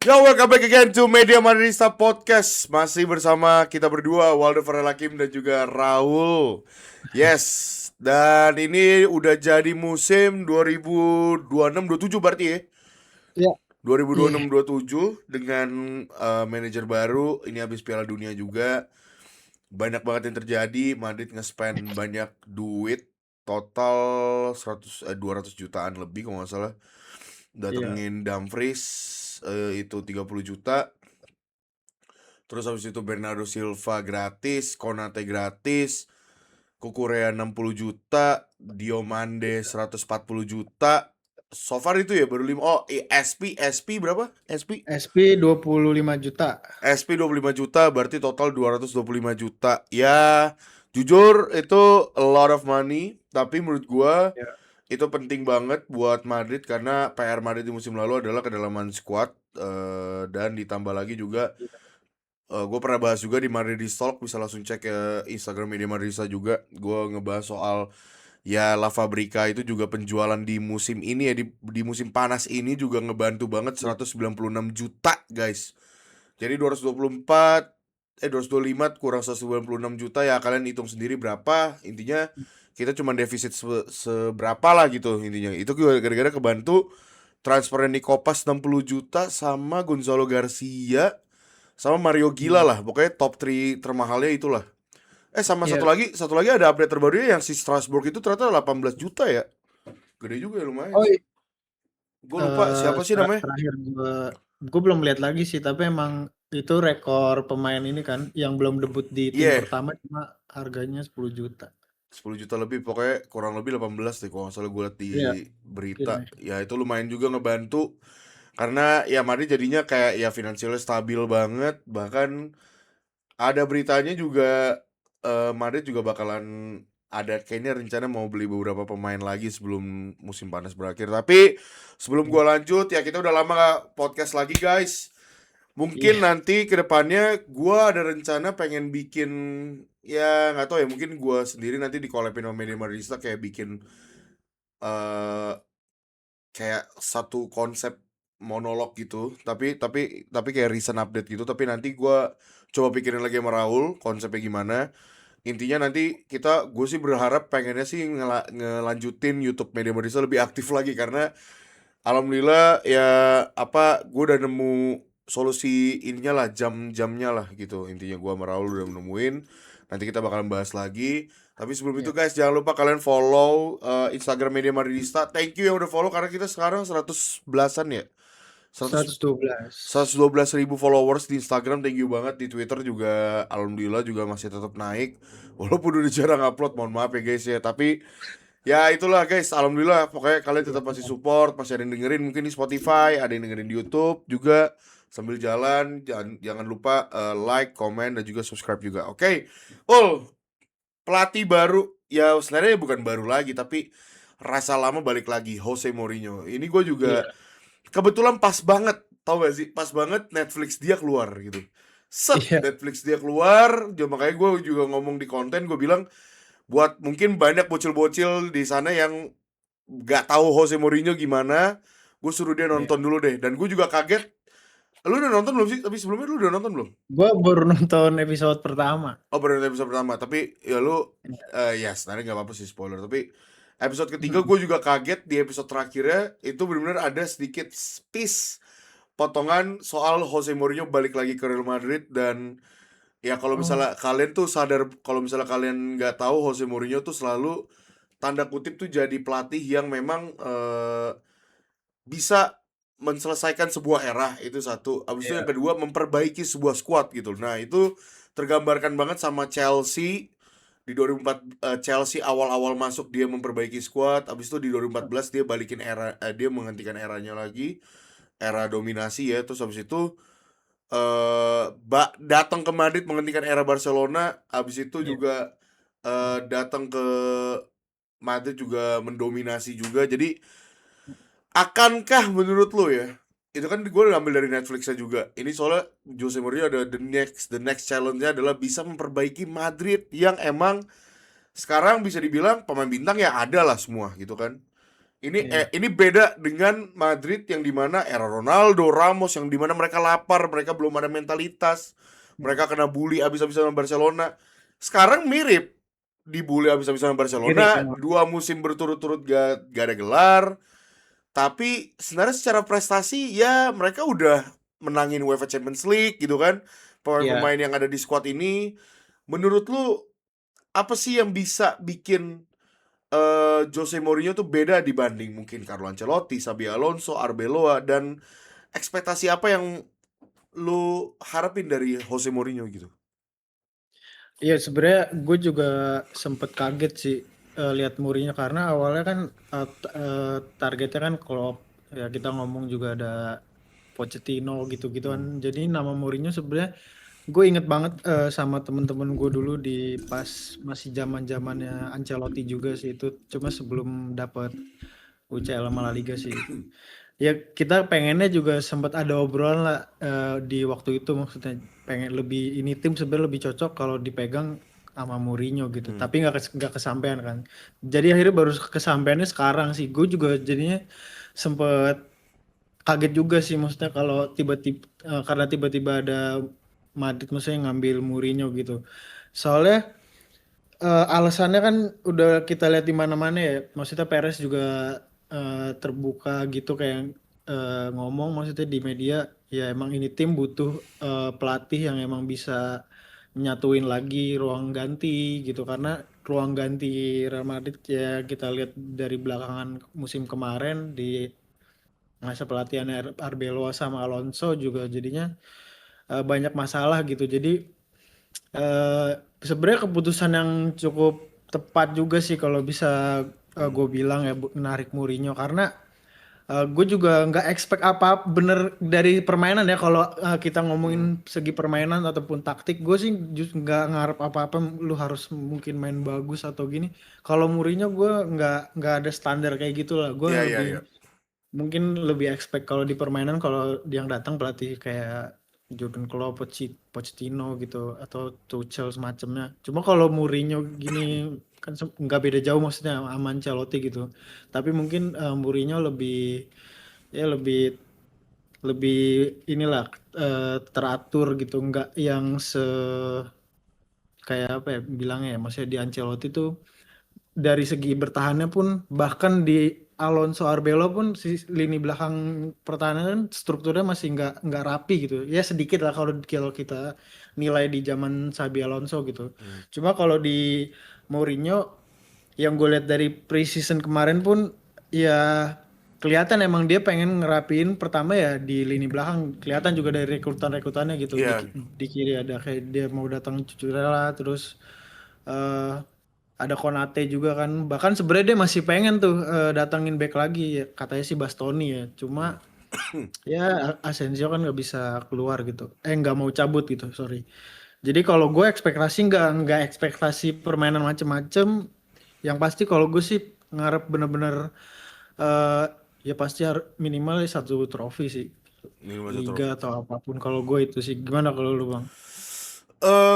Yo, welcome back again to Media Madridista Podcast. Masih bersama kita berdua, Waldo Farel Hakim dan juga Raul. Yes, dan ini udah jadi musim 2026-27 berarti ya. Ya, 2026-27 dengan manajer baru. Ini habis Piala Dunia juga. Banyak banget yang terjadi. Madrid nge-spend banyak duit. Total 200 jutaan lebih kalau nggak salah. Datengin Dumfries itu 30 juta. Terus habis itu Bernardo Silva gratis, Konate gratis, Kukurea 60 juta, Diomande 140 juta. So far itu ya baru 5. Oh, SP berapa? SP 25 juta. SP 25 juta berarti total 225 juta. Ya, jujur itu a lot of money, tapi menurut gua Ya. itu penting banget buat Madrid karena PR Madrid di musim lalu adalah kedalaman squad, dan ditambah lagi juga gue pernah bahas juga di Madridista Talk, bisa langsung cek ke Instagram Media Madridista juga. Gue ngebahas soal ya La Fabrica itu juga penjualan di musim ini ya, di musim panas ini juga ngebantu banget 196 juta guys. Jadi 225 kurang 196 juta ya, kalian hitung sendiri berapa. Intinya kita cuma defisit seberapa lah gitu intinya. Itu gara-gara kebantu transfer Nico Pas 60 juta sama Gonzalo Garcia sama Mario Gila lah, pokoknya top 3 termahalnya itulah. Sama Ya, satu lagi ada update terbarunya yang si Strasbourg itu ternyata 18 juta ya. Gede juga ya, lumayan oh sih. Gue lupa siapa sih namanya. terakhir gue belum lihat lagi sih, tapi emang itu rekor pemain ini kan yang belum debut di tim Iya, pertama, cuma harganya 10 juta. 10 juta lebih, pokoknya kurang lebih 18 deh kalau nggak salah gue liat di Iya, mungkin berita. ya. Ya itu lumayan juga ngebantu karena ya Madrid jadinya kayak ya finansialnya stabil banget. Bahkan ada beritanya juga Madrid juga bakalan ada kayaknya rencana mau beli beberapa pemain lagi sebelum musim panas berakhir. Tapi sebelum gua lanjut ya, kita udah lama gak podcast lagi guys. Mungkin Iya, nanti ke depannya gua ada rencana pengen bikin, ya nggak tahu ya, mungkin gua sendiri nanti di collabin sama Media Madrista kayak bikin eh kayak satu konsep monolog gitu, tapi kayak recent update gitu. Tapi nanti gua coba pikirin lagi sama Raul konsepnya gimana. Intinya nanti gue sih berharap pengennya sih ngelanjutin YouTube Media Marisa lebih aktif lagi karena alhamdulillah ya, apa, gue udah nemu solusi ininya lah, jam-jamnya lah gitu. Intinya gue sama Raul udah nemuin. Nanti kita bakalan bahas lagi. Tapi sebelum itu iya. guys, jangan lupa kalian follow Instagram Media Madridista. Thank you yang udah follow karena kita sekarang 100 belasan ya. 100 112. 112 ribu followers di Instagram, thank you banget. Di Twitter juga alhamdulillah juga masih tetap naik. Walaupun udah jarang upload, mohon maaf ya guys ya. Tapi ya itulah guys, alhamdulillah pokoknya kalian tetap masih support, masih ada yang dengerin mungkin di Spotify, ada yang dengerin di YouTube juga sambil jalan. Jangan lupa like, comment dan juga subscribe juga. Oke. Pelatih baru ya, sebenarnya bukan baru lagi tapi rasa lama balik lagi, Jose Mourinho. Ini gue juga Iya, kebetulan pas banget, tau gak sih? Pas banget Netflix dia keluar gitu. Set, iya, Netflix dia keluar, makanya gue juga ngomong di konten, gue bilang buat mungkin banyak bocil-bocil di sana yang gak tahu Jose Mourinho gimana, gue suruh dia iya. nonton dulu deh. Dan gue juga kaget. Lu udah nonton belum sih? Tapi sebelumnya lu udah nonton belum? Gue baru nonton episode pertama. Oh, baru nonton episode pertama. Tapi ya lu, Iya. ya sebenarnya nggak apa-apa sih spoiler. Tapi episode ketiga Mm. gue juga kaget. Di episode terakhirnya itu benar-benar ada sedikit piece potongan soal Jose Mourinho balik lagi ke Real Madrid. Dan ya kalau Oh, misalnya kalian tuh sadar, kalau misalnya kalian nggak tahu, Jose Mourinho tuh selalu tanda kutip tuh jadi pelatih yang memang bisa menyelesaikan sebuah era, itu satu. Abis itu yang iya. kedua memperbaiki sebuah squad gitu. Nah itu tergambarkan banget sama Chelsea di 2004. Chelsea awal-awal masuk dia memperbaiki squad. Abis itu di 2014 dia balikin era, dia menghentikan eranya lagi, era dominasi ya. Terus abis itu datang ke Madrid menghentikan era Barcelona. Abis itu Iya. juga datang ke Madrid juga mendominasi juga. Jadi akankah menurut lo ya, itu kan gue ngambil dari Netflixnya juga. Ini soalnya Jose Mourinho ada the next challenge-nya adalah bisa memperbaiki Madrid yang emang sekarang bisa dibilang pemain bintang ya ada lah semua gitu kan. Iya. Ini beda dengan Madrid yang dimana era Ronaldo, Ramos, yang dimana mereka lapar, mereka belum ada mentalitas, mereka kena bully abis-abisan sama Barcelona. Sekarang mirip, dibully abis-abisan sama Mirip Barcelona, emang. 2 musim berturut-turut gak ada gelar. Tapi sebenarnya secara prestasi ya mereka udah menangin UEFA Champions League gitu kan. Iya. Pemain-pemain yang ada di squad ini, menurut lu apa sih yang bisa bikin Jose Mourinho tuh beda dibanding mungkin Carlo Ancelotti, Xabi Alonso, Arbeloa, dan ekspektasi apa yang lu harapin dari Jose Mourinho gitu? Iya, sebenarnya gue juga sempet kaget sih lihat Mourinho karena awalnya kan targetnya kan Klopp, ya kita ngomong juga ada Pochettino gitu-gitu Hmm. kan. Jadi nama Mourinho sebenarnya gue inget banget sama temen-temen gue dulu di pas masih zaman-zamannya Ancelotti juga sih itu, cuma sebelum dapat UCL sama La Liga sih itu. Ya kita pengennya juga sempat ada obrolan lah di waktu itu, maksudnya pengen lebih ini tim sebenarnya lebih cocok kalau dipegang sama Mourinho gitu. Hmm. Tapi nggak kesampaian kan. Jadi akhirnya baru kesampaiannya sekarang sih. Gue juga jadinya sempet kaget juga sih, maksudnya kalau tiba-tiba karena tiba-tiba ada Madrid maksudnya ngambil Mourinho gitu. Soalnya alasannya kan udah kita lihat di mana-mana ya. Maksudnya Perez juga terbuka gitu kayak ngomong maksudnya di media ya emang ini tim butuh pelatih yang emang bisa nyatuin lagi ruang ganti gitu karena ruang ganti Real Madrid ya kita lihat dari belakangan musim kemarin di masa pelatihan Arbeloa sama Alonso juga jadinya banyak masalah gitu. Jadi eh sebenarnya keputusan yang cukup tepat juga sih kalau bisa Hmm. gue bilang ya menarik Mourinho karena gue juga nggak expect apa bener dari permainan ya kalau kita Hmm. ngomongin segi permainan ataupun taktik gue sih just nggak ngarep apa-apa lu harus mungkin main bagus atau gini. Kalau Mourinho gue nggak ada standar kayak gitu lah, gue Iya, iya, lebih iya. mungkin lebih expect kalau di permainan kalau yang datang pelatih kayak Jurgen Klopp, Pochettino gitu atau Tuchel semacamnya. Cuma kalau Mourinho gini kan nggak beda jauh maksudnya sama Ancelotti gitu. Tapi mungkin Mourinho lebih ya lebih lebih inilah teratur gitu, nggak yang kayak apa ya bilangnya ya. Maksudnya di Ancelotti tuh dari segi bertahannya pun bahkan di Alonso Arbeloa pun si lini belakang pertahanan kan strukturnya masih nggak rapi gitu ya, sedikit lah kalau kalau kita nilai di zaman Xabi Alonso gitu. Hmm. Cuma kalau di Mourinho yang gue lihat dari preseason kemarin pun ya kelihatan emang dia pengen ngerapiin pertama ya di lini belakang, kelihatan juga dari rekrutannya gitu di, Iya. di kiri ada kayak dia mau datang Cucurella terus eh ada Konate juga kan. Bahkan sebenarnya dia masih pengen tuh datangin back lagi ya. Katanya sih Bastoni ya. Hmm. Cuma ya Asensio kan nggak bisa keluar gitu. Nggak mau cabut gitu, sorry. Jadi kalau gue ekspektasi nggak ekspektasi permainan macem-macem. Yang pasti kalau gue sih ngarep bener-bener eh ya pasti minimal satu trofi sih. Ini masih Liga trofi. atau apapun. Kalau gue itu sih. Gimana kalau lu bang?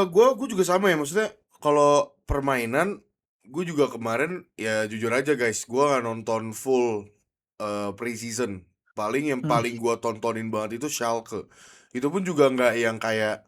Gue juga sama ya, maksudnya kalau permainan gue juga kemarin ya jujur aja guys, gue nggak nonton full preseason. Yang Hmm. paling gue tontonin banget itu Schalke. Itu pun juga nggak yang kayak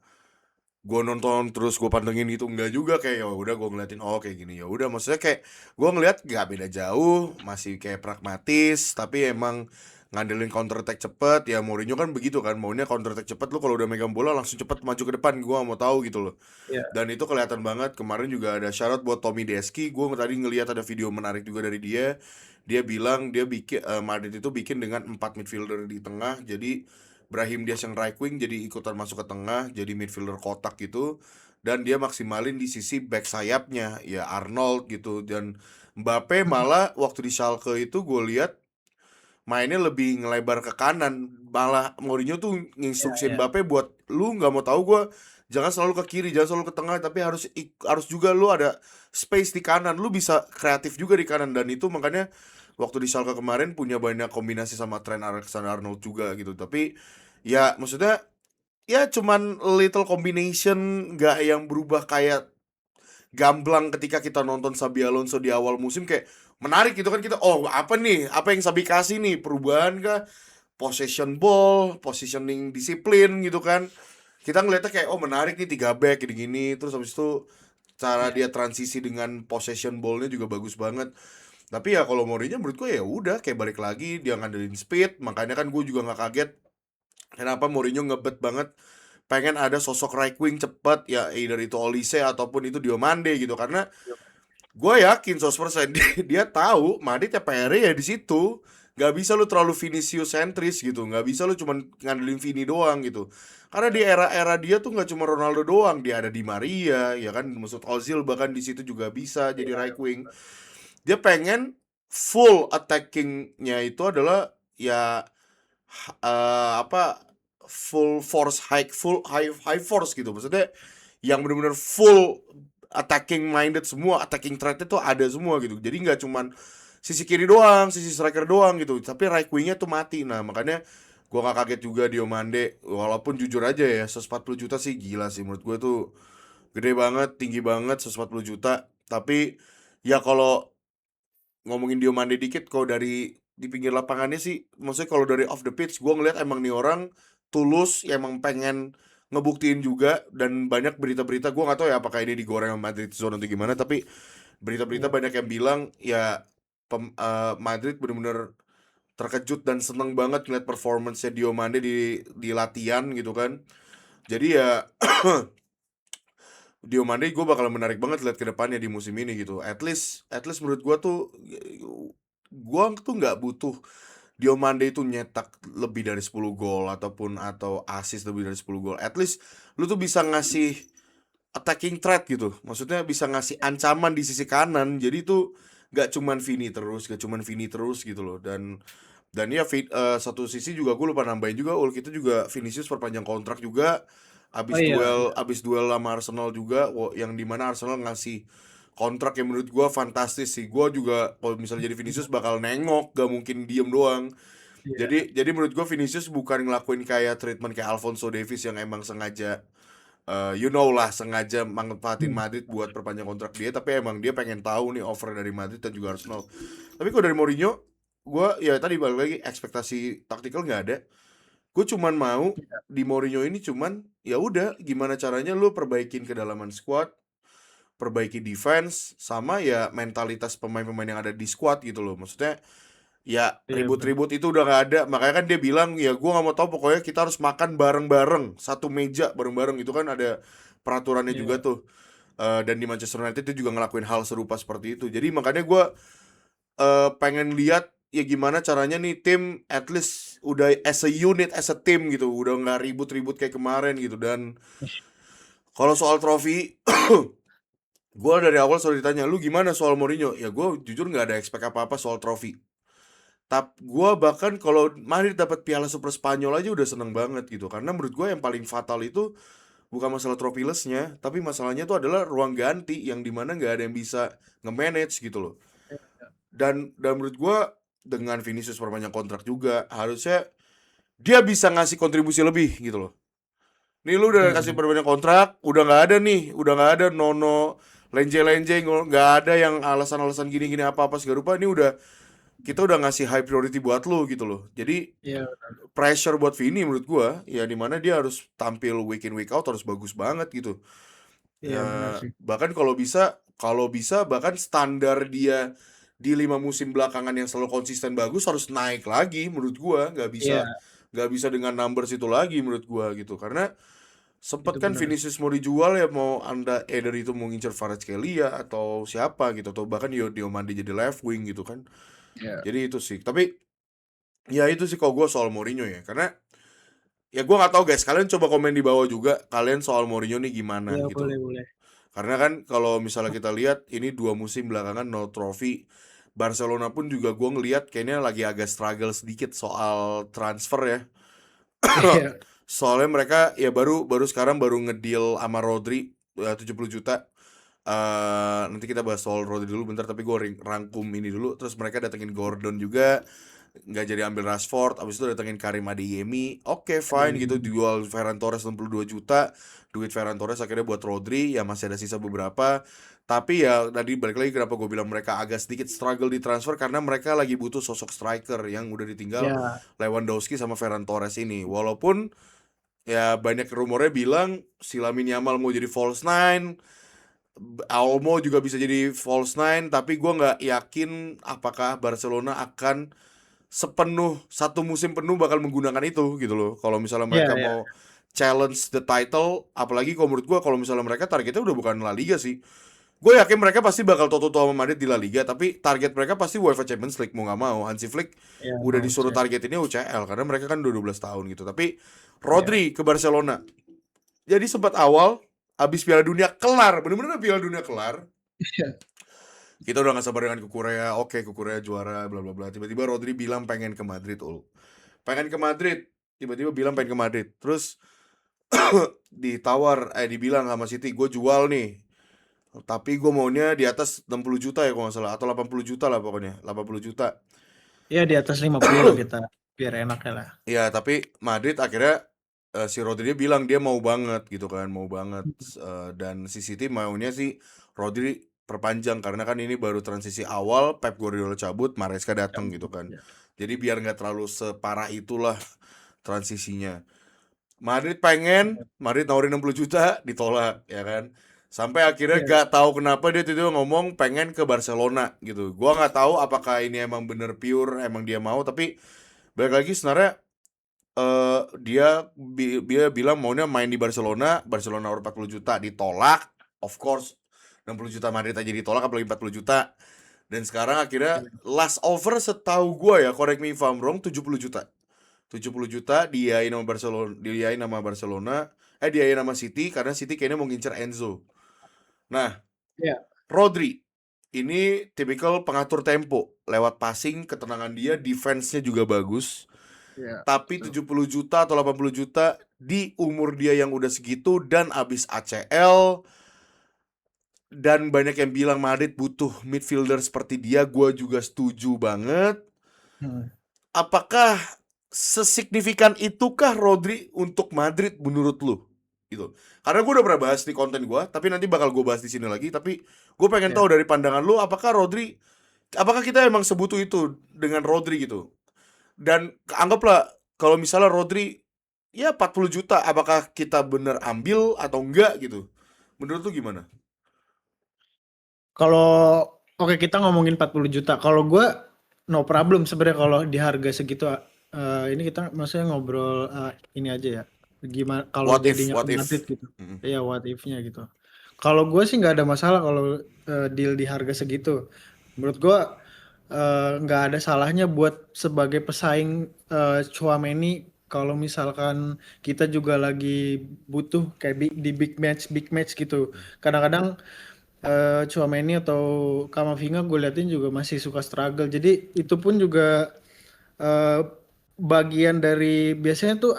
gue nonton terus gue pantengin gitu, enggak juga, kayak ya udah gue ngeliatin oh kayak gini, ya udah, maksudnya kayak gue ngeliat gak beda jauh, masih kayak pragmatis, tapi emang ngandelin counter attack cepet. Ya Mourinho kan begitu kan, maunya counter attack cepet, lu kalau udah megang bola langsung cepet maju ke depan, gue mau tahu gitu loh. Ya. Dan itu kelihatan banget kemarin. Juga ada syarat buat Tommy Deski. Gue tadi ngelihat ada video menarik juga dari dia. Dia bilang dia bikin Madrid itu bikin dengan 4 midfielder di tengah. Jadi Brahim Diaz yang right wing jadi ikutan masuk ke tengah, jadi midfielder kotak gitu. Dan dia maksimalin di sisi back sayapnya ya Arnold gitu. Dan Mbappe malah waktu di Schalke itu gue lihat mainnya lebih ngelebar ke kanan. Malah Mourinho tuh Ya, nginstruksiin ya. Mbappe buat lu nggak mau tahu gue, jangan selalu ke kiri, jangan selalu ke tengah, tapi harus juga lu ada space di kanan, lu bisa kreatif juga di kanan. Dan itu makanya waktu di Schalke kemarin punya banyak kombinasi sama Trent Alexander-Arnold juga gitu. Tapi ya maksudnya ya cuman little combination, nggak yang berubah kayak gamblang ketika kita nonton Xabi Alonso di awal musim. Kayak menarik gitu kan, kita oh apa nih, apa yang Sabi kasih nih, perubahan kah, possession ball, positioning disiplin gitu kan. Kita ngeliatnya kayak oh menarik nih 3 back gini-gini, terus habis itu cara Iya. dia transisi dengan possession ballnya juga bagus banget. Tapi ya kalau Mourinho menurut gue ya udah kayak balik lagi dia ngandelin speed, makanya kan gue juga nggak kaget kenapa Mourinho ngebet banget pengen ada sosok right wing cepat, ya either itu Olise ataupun itu Diomande gitu, karena gue yakin 100% dia tahu Madrid ya PR ya di situ. Gak bisa lu terlalu Vinicius sentris gitu, gak bisa lu cuman ngandelin Vini doang gitu, karena di era-era dia tuh nggak cuma Ronaldo doang, dia ada Di Maria ya kan, Mesut Ozil bahkan di situ juga bisa jadi right wing. Dia pengen full attackingnya itu adalah ya apa, full force, high force gitu, maksudnya yang benar-benar full attacking minded, semua attacking threat itu ada semua gitu, jadi nggak cuman sisi kiri doang, sisi striker doang gitu, tapi right wingnya tuh mati. Nah makanya gua nggak kaget juga Diomande, walaupun jujur aja ya 140 juta sih gila sih menurut gua tuh, gede banget, tinggi banget 140 juta. Tapi ya kalau ngomongin Diomande dikit, kalau dari di pinggir lapangannya sih, maksudnya kalau dari off the pitch gue ngeliat emang nih orang tulus ya, emang pengen ngebuktiin juga. Dan banyak berita-berita, gue nggak tahu ya apakah ini digoreng sama Madrid Zone atau gimana, tapi berita-berita Iya. banyak yang bilang ya Madrid bener-bener terkejut dan seneng banget ngeliat performance-nya Diomande di latihan gitu kan. Jadi ya Diomande gue bakal menarik banget lihat ke depannya di musim ini gitu. At least menurut gue tuh, gue tuh nggak butuh Diomande itu nyetak lebih dari 10 gol atau assist lebih dari 10 gol. At least lu tuh bisa ngasih attacking threat gitu. Maksudnya bisa ngasih ancaman di sisi kanan. Jadi tuh gak cuman Vini terus gitu loh. Dan ya satu sisi juga gue lupa nambahin juga, kita juga Vinicius perpanjang kontrak juga Oh abis iya. duel abis duel sama Arsenal juga, yang dimana Arsenal ngasih kontrak yang menurut gue fantastis sih. Gue juga kalau misalnya jadi Vinicius bakal nengok, gak mungkin diem doang. Iya. Jadi menurut gue Vinicius bukan ngelakuin kayak treatment kayak Alphonso Davies yang emang sengaja, sengaja manfaatin Hmm. Madrid buat perpanjang kontrak dia, tapi emang dia pengen tahu nih offer dari Madrid dan juga Arsenal. Tapi kalau dari Mourinho, gue ya tadi balik lagi, ekspektasi taktikal nggak ada. Gue cuman mau di Mourinho ini cuman ya udah gimana caranya lu perbaikin kedalaman squad, perbaiki defense, sama ya mentalitas pemain-pemain yang ada di squad gitu loh. Maksudnya ya Iya benar. ribut-ribut itu udah nggak ada. Makanya kan dia bilang ya gue nggak mau tahu, pokoknya kita harus makan bareng-bareng, satu meja bareng-bareng, itu kan ada peraturannya juga Iya. tuh. Dan di Manchester United itu juga ngelakuin hal serupa seperti itu. Jadi makanya gue pengen lihat ya gimana caranya nih tim at least udah as a unit, as a team gitu, udah nggak ribut-ribut kayak kemarin gitu. Dan kalau soal trofi, gue dari awal selalu ditanya lu gimana soal Mourinho, ya gue jujur nggak ada expect apa-apa soal trofi. Gue bahkan kalau Madrid dapat Piala Super Spanyol aja udah seneng banget gitu, karena menurut gue yang paling fatal itu bukan masalah tropilesnya, tapi masalahnya itu adalah ruang ganti yang dimana nggak ada yang bisa nge-manage gitu loh. Dan menurut gue dengan Vinicius perpanjang kontrak juga, harusnya dia bisa ngasih kontribusi lebih gitu loh. Nih lu udah Benar kasih benar. perpanjang kontrak, udah nggak ada Nono lenje-lenje, nggak ada yang alasan-alasan gini-gini apa-apa segala rupa. Ini udah, kita udah ngasih high priority buat lu gitu loh. Jadi Iya. pressure buat Vini menurut gua ya dimana dia harus tampil week in week out, harus bagus banget gitu. Iya benar sih. Bahkan kalau bisa bahkan standar dia di 5 musim belakangan yang selalu konsisten bagus harus naik lagi menurut gua. Iya, Nggak bisa dengan numbers itu lagi menurut gua gitu, karena sempet itu kan benar. Vinicius mau dijual ya, mau anda dari itu mau ngincer Kvaratskhelia atau siapa gitu, atau bahkan Diomande jadi left wing gitu kan. Iya. Jadi itu sih, tapi ya itu sih kalau gua soal Mourinho ya, karena ya gua nggak tahu guys, kalian coba komen di bawah juga kalian soal Mourinho nih gimana Iya gitu. boleh boleh. Karena kan kalau misalnya kita lihat ini 2 musim belakangan no trophy. Barcelona pun juga gue ngelihat kayaknya lagi agak struggle sedikit soal transfer ya. Iya. Soalnya mereka ya baru baru sekarang baru ngedeal sama Rodri 70 juta. Nanti kita bahas soal Rodri dulu bentar, tapi gue rangkum ini dulu. Terus mereka datengin Gordon juga, nggak jadi ambil Rashford, abis itu datengin Karim Adeyemi, oke fine gitu, jual Ferran Torres 62 juta, duit Ferran Torres akhirnya buat Rodri, ya masih ada sisa beberapa, tapi ya tadi balik lagi kenapa gue bilang mereka agak sedikit struggle di transfer, karena mereka lagi butuh sosok striker yang udah ditinggal Ya, Lewandowski sama Ferran Torres ini, walaupun ya banyak rumornya bilang si Lamine Yamal mau jadi false nine, Olmo juga bisa jadi false nine, tapi gue nggak yakin apakah Barcelona akan satu musim penuh bakal menggunakan itu gitu loh. Kalau misalnya mereka ya, ya, mau challenge the title, apalagi kalau menurut gue kalau misalnya mereka targetnya udah bukan La Liga sih. Gue yakin mereka pasti bakal toto sama Madrid di La Liga, tapi target mereka pasti UEFA Champions League mau nggak mau. Hansi Flick ya, udah mau disuruh cek. targetinnya UCL karena mereka kan udah 12 tahun gitu. Tapi Ya, Rodri ke Barcelona. Jadi sempat awal abis Piala Dunia kelar, bener-bener Piala Dunia kelar, ya, kita udah gak sabar dengan ke Korea, oke ke Korea juara bla bla bla, tiba-tiba Rodri bilang pengen ke Madrid, pengen ke Madrid, tiba-tiba bilang pengen ke Madrid, terus dibilang sama City, gue jual nih, tapi gue maunya di atas 60 juta ya kalau nggak salah, atau 80 juta lah pokoknya, 80 juta. ya di atas 50 lah kita, biar enak ya lah. Ya tapi Madrid akhirnya si Rodri dia bilang dia mau banget gitu kan, mau banget. Dan si City maunya sih Rodri perpanjang karena kan ini baru transisi awal, Pep Guardiola cabut, Maresca datang gitu kan. Ya, Jadi biar nggak terlalu separah itulah transisinya. Madrid nawarin 60 juta, ditolak ya kan. Sampai akhirnya ya, gak tahu kenapa dia tiba-tiba ngomong pengen ke Barcelona gitu. Gua nggak tahu apakah ini emang bener pure emang dia mau, tapi balik lagi sebenarnya dia bilang maunya main di Barcelona, Barcelona nawar 40 juta, ditolak. Of course, 60 juta Madrid aja ditolak, apalagi 40 juta. Dan sekarang akhirnya ya, last over setahu gue ya, correct me if I'm wrong, 70 juta. 70 juta diain sama City karena City kayaknya mau ngincer Enzo. Nah, ya, Rodri ini tipikal pengatur tempo, lewat passing, ketenangan dia, defense-nya juga bagus. ya, Tapi betul. 70 juta atau 80 juta di umur dia yang udah segitu dan abis ACL, dan banyak yang bilang Madrid butuh midfielder seperti dia, gue juga setuju banget. Hmm. Apakah sesignifikan itukah Rodri untuk Madrid menurut lu? Gitu. Karena gue udah pernah bahas di konten gue, tapi nanti bakal gue bahas di sini lagi. Tapi gue pengen tahu Ya. dari pandangan lu, apakah kita emang sebutuh itu dengan Rodri gitu? Dan anggaplah kalau misalnya Rodri ya 40 juta, apakah kita bener ambil atau enggak gitu? Menurut lu gimana? Kalau oke kita ngomongin 40 juta. Kalau gue no problem sebenarnya kalau di harga segitu. Ini kita maksudnya ngobrol ini aja ya. Gimana kalau jadinya ke What Madrid if? gitu. Mm. Iya what if-nya gitu. Kalau gue sih nggak ada masalah kalau deal di harga segitu. Menurut gue nggak ada salahnya buat sebagai pesaing Tchouaméni kalau misalkan kita juga lagi butuh kayak di big match gitu. Kadang-kadang Tchouaméni atau Camavinga gue liatin juga masih suka struggle. Jadi itu pun juga eh, bagian dari biasanya tuh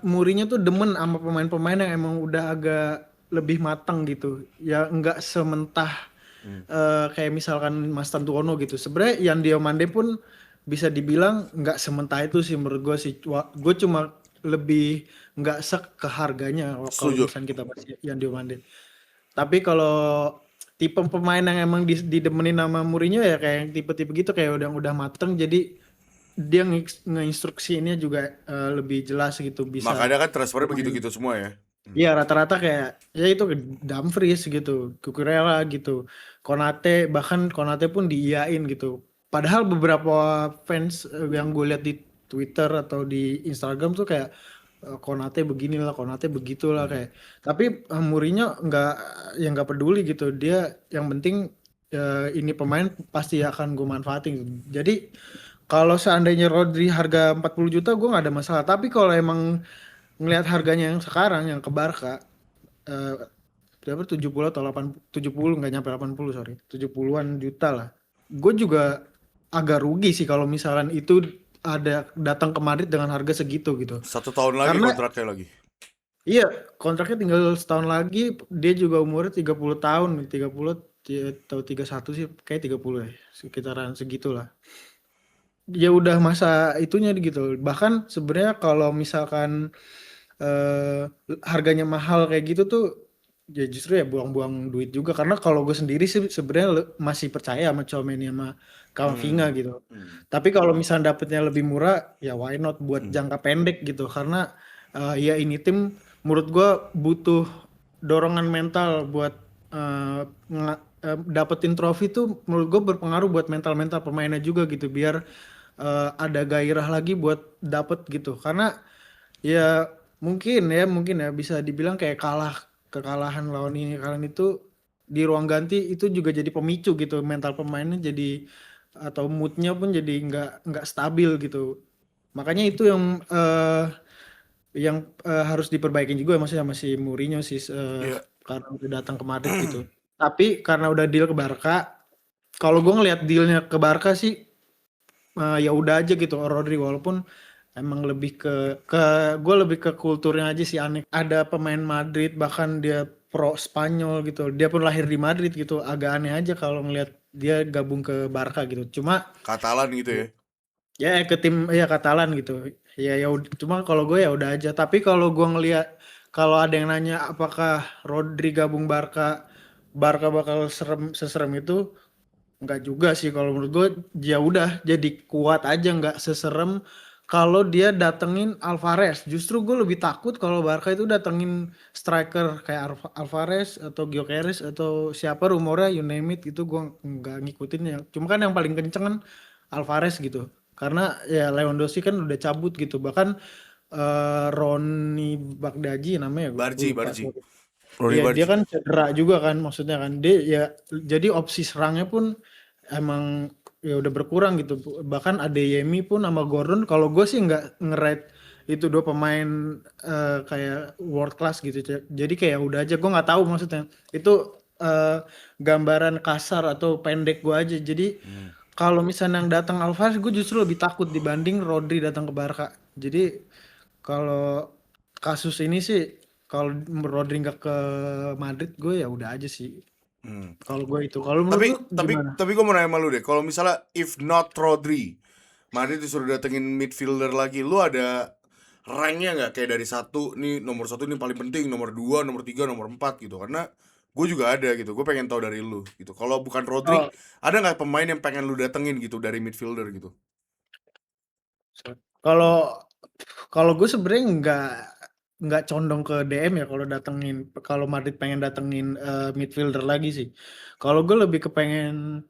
Mourinho tuh demen sama pemain-pemain yang emang udah agak lebih matang gitu. Ya nggak sementah Hmm. kayak misalkan Mas Tantuono gitu. Sebenarnya Yan Diomande pun bisa dibilang nggak sementah itu sih menurut gue sih. Gue cuma lebih nggak sek ke harganya kalau Setuju. misalnya kita bahas Yan Diomande. Tapi kalau tipe pemain yang emang didemenin sama Mourinho ya kayak yang tipe-tipe gitu kayak udah mateng jadi dia ngeinstruksiinnya juga lebih jelas gitu bisa Makanya kan transfernya bermain. begitu-gitu semua ya. Hmm. Iya rata-rata kayak ya itu Dumfries gitu, Cucurella gitu, Konate bahkan Konate pun diiyain gitu. Padahal beberapa fans yang gue lihat di Twitter atau di Instagram tuh kayak Konate beginilah, Konate begitulah Hmm. kayak. Tapi Mourinho nggak yang nggak peduli gitu. Dia yang penting ini pemain pasti akan gue manfaatin. Jadi kalau seandainya Rodri harga 40 juta gue nggak ada masalah. Tapi kalau emang ngelihat harganya yang sekarang yang ke Barca eh berapa 70 atau 80 70 nggak nyampe 80 sorry 70-an juta lah gue juga agak rugi sih kalau misalkan itu ada datang ke Madrid dengan harga segitu gitu 1 tahun lagi karena kontraknya lagi. iya kontraknya tinggal setahun lagi dia juga umurnya 30 tahun 30 atau 31 sih kayak 30 ya sekitaran segitulah ya udah masa itunya gitu. Bahkan sebenarnya kalau misalkan eh, harganya mahal kayak gitu tuh ya justru ya buang-buang duit juga, karena kalau gue sendiri sih sebenarnya masih percaya sama Tchouaméni sama Camavinga Hmm. gitu. Hmm. Tapi kalau misalnya dapetnya lebih murah ya why not buat Hmm. jangka pendek gitu, karena ya ini tim menurut gue butuh dorongan mental buat eh, dapetin trofi tuh, menurut gue berpengaruh buat mental-mental pemainnya juga gitu, biar ada gairah lagi buat dapet gitu. Karena ya mungkin ya bisa dibilang kayak kekalahan lawan ini kalian itu di ruang ganti itu juga jadi pemicu gitu, mental pemainnya jadi atau moodnya pun jadi nggak stabil gitu. Makanya itu yang harus diperbaikin juga maksudnya masih Mourinho sih, Ya. karena udah datang ke Madrid gitu. Tapi karena udah deal ke Barca, kalau gue ngelihat dealnya ke Barca sih ya udah aja gitu Rodri, walaupun emang lebih ke gue lebih ke kulturnya aja sih aneh. Ada pemain Madrid bahkan dia pro Spanyol gitu. Dia pun lahir di Madrid gitu. Agak aneh aja kalau ngelihat dia gabung ke Barca gitu. Cuma Katalan gitu ya. ya ke tim ya Katalan gitu. Cuma kalau gue ya udah aja. Tapi kalau gue ngelihat, kalau ada yang nanya apakah Rodri gabung Barca, Barca bakal seserem itu, nggak juga sih kalau menurut gue. Ya udah jadi kuat aja, nggak seserem kalau dia datengin Alvarez. Justru gue lebih takut kalau Barca itu datengin striker kayak Alvarez atau Gyökeres atau siapa rumornya, you name it, itu gue nggak ngikutin ya. Cuma kan yang paling kenceng kan Alvarez gitu, karena ya Lewandowski kan udah cabut gitu. Bahkan Roni Bagdaji namanya, gue Barji, lupa. Barji. Sorry. Roni Iya dia Barji. kan cedera juga kan, maksudnya kan dia ya, jadi opsi serangnya pun emang ya udah berkurang gitu. Bahkan Adeyemi pun sama Gordon, kalau gue sih nggak nge-rate itu dua pemain kayak world class gitu. Jadi kayak udah aja, gue nggak tahu maksudnya itu eh, gambaran kasar atau pendek gue aja. Jadi Hmm. kalau misalnya yang datang Alvarez, gue justru lebih takut dibanding Rodri datang ke Barca. Jadi kalau kasus ini sih, kalau Rodri nggak ke Madrid, gue ya udah aja sih. Hmm. Kalau gue itu, kalau menurut Tapi lu tapi gimana? tapi gue mau nanya sama lu deh. Kalau misalnya if not Rodri, Madrid disuruh datengin midfielder lagi, lu ada ranknya nggak, kayak dari satu nih, nomor satu ini paling penting, nomor dua, nomor tiga, nomor empat gitu? Karena gue juga ada gitu, gue pengen tahu dari lu gitu. Kalau bukan Rodri, Oh, ada nggak pemain yang pengen lu datengin gitu dari midfielder gitu? kalau kalau gue sebenarnya nggak condong ke DM ya kalau datengin, kalau Madrid pengen datengin midfielder lagi sih. Kalau gue lebih kepengen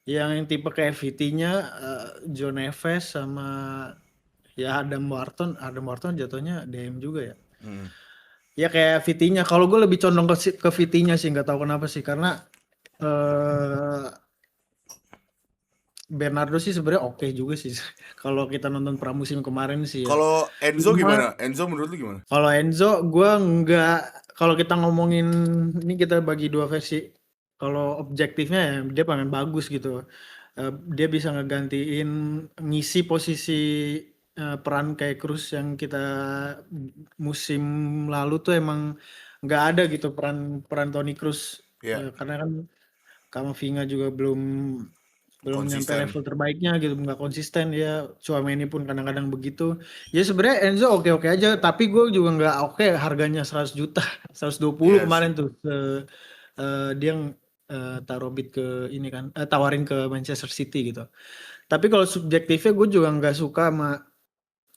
yang tipe kayak Vitinha, John Neves sama ya Adam Wharton jatuhnya DM juga ya. Hmm. Ya kayak Vitinha. Kalau gue lebih condong ke Vitinha sih, nggak tahu kenapa sih, karena eh Bernardo sih sebenarnya oke juga sih. Kalau kita nonton pramusim kemarin sih ya. Kalau Enzo Cuma gimana? Enzo menurut lu gimana? kalau Enzo, gue nggak. Kalau kita ngomongin ini, kita bagi dua versi. Kalau objektifnya ya dia pemain bagus gitu. Dia bisa ngegantiin, ngisi posisi peran kayak Cruz yang kita musim lalu tuh emang nggak ada gitu peran peran Toni Cruz. Ya, Karena kan Kamavinga juga belum belum nyampe konsisten. level terbaiknya gitu, nggak konsisten ya. Tchouaméni pun kadang-kadang begitu. Ya sebenarnya Enzo oke-oke aja, tapi gue juga nggak oke harganya 100 juta, 120 Iya kemarin sih. tuh dia yang taruh bid ke ini kan, tawarin ke Manchester City gitu. Tapi kalau subjektifnya gue juga nggak suka sama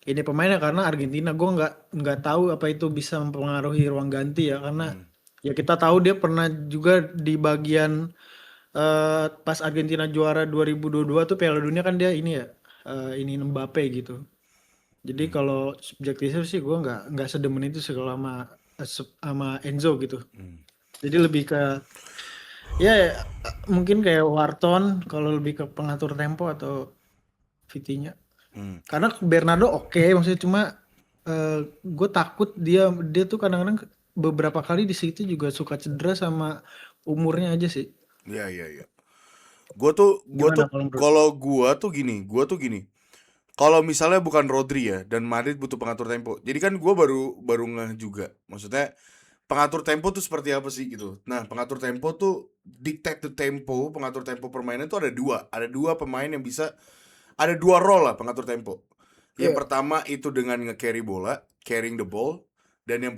ini pemainnya, karena Argentina gue nggak tahu apa itu bisa mempengaruhi ruang ganti ya, karena Hmm. ya kita tahu dia pernah juga di bagian pas Argentina juara 2022 tuh Piala Dunia kan dia ini ya, ini Mbappe gitu. Jadi Hmm. kalau subjektif sih gue nggak sedemen itu sih kalau sama Enzo gitu. Hmm. Jadi lebih ke ya mungkin kayak Wharton kalau lebih ke pengatur tempo, atau Vitinha. Hmm. Karena Bernardo oke maksudnya, cuma gue takut dia tuh kadang-kadang beberapa kali di situ juga suka cedera sama umurnya aja sih. Iya, iya, iya. Gua tuh Gimana kalau menurut? kalau gua tuh gini. Kalau misalnya bukan Rodri ya, dan Madrid butuh pengatur tempo. Jadi kan gua baru baru ngeh juga. Maksudnya pengatur tempo tuh seperti apa sih gitu. Nah, pengatur tempo tuh dictate the tempo, pengatur tempo permainan tuh ada dua. Ada dua pemain yang bisa ada 2 role lah pengatur tempo. Yang Iya. pertama itu dengan nge-carry bola, carrying the ball, dan yang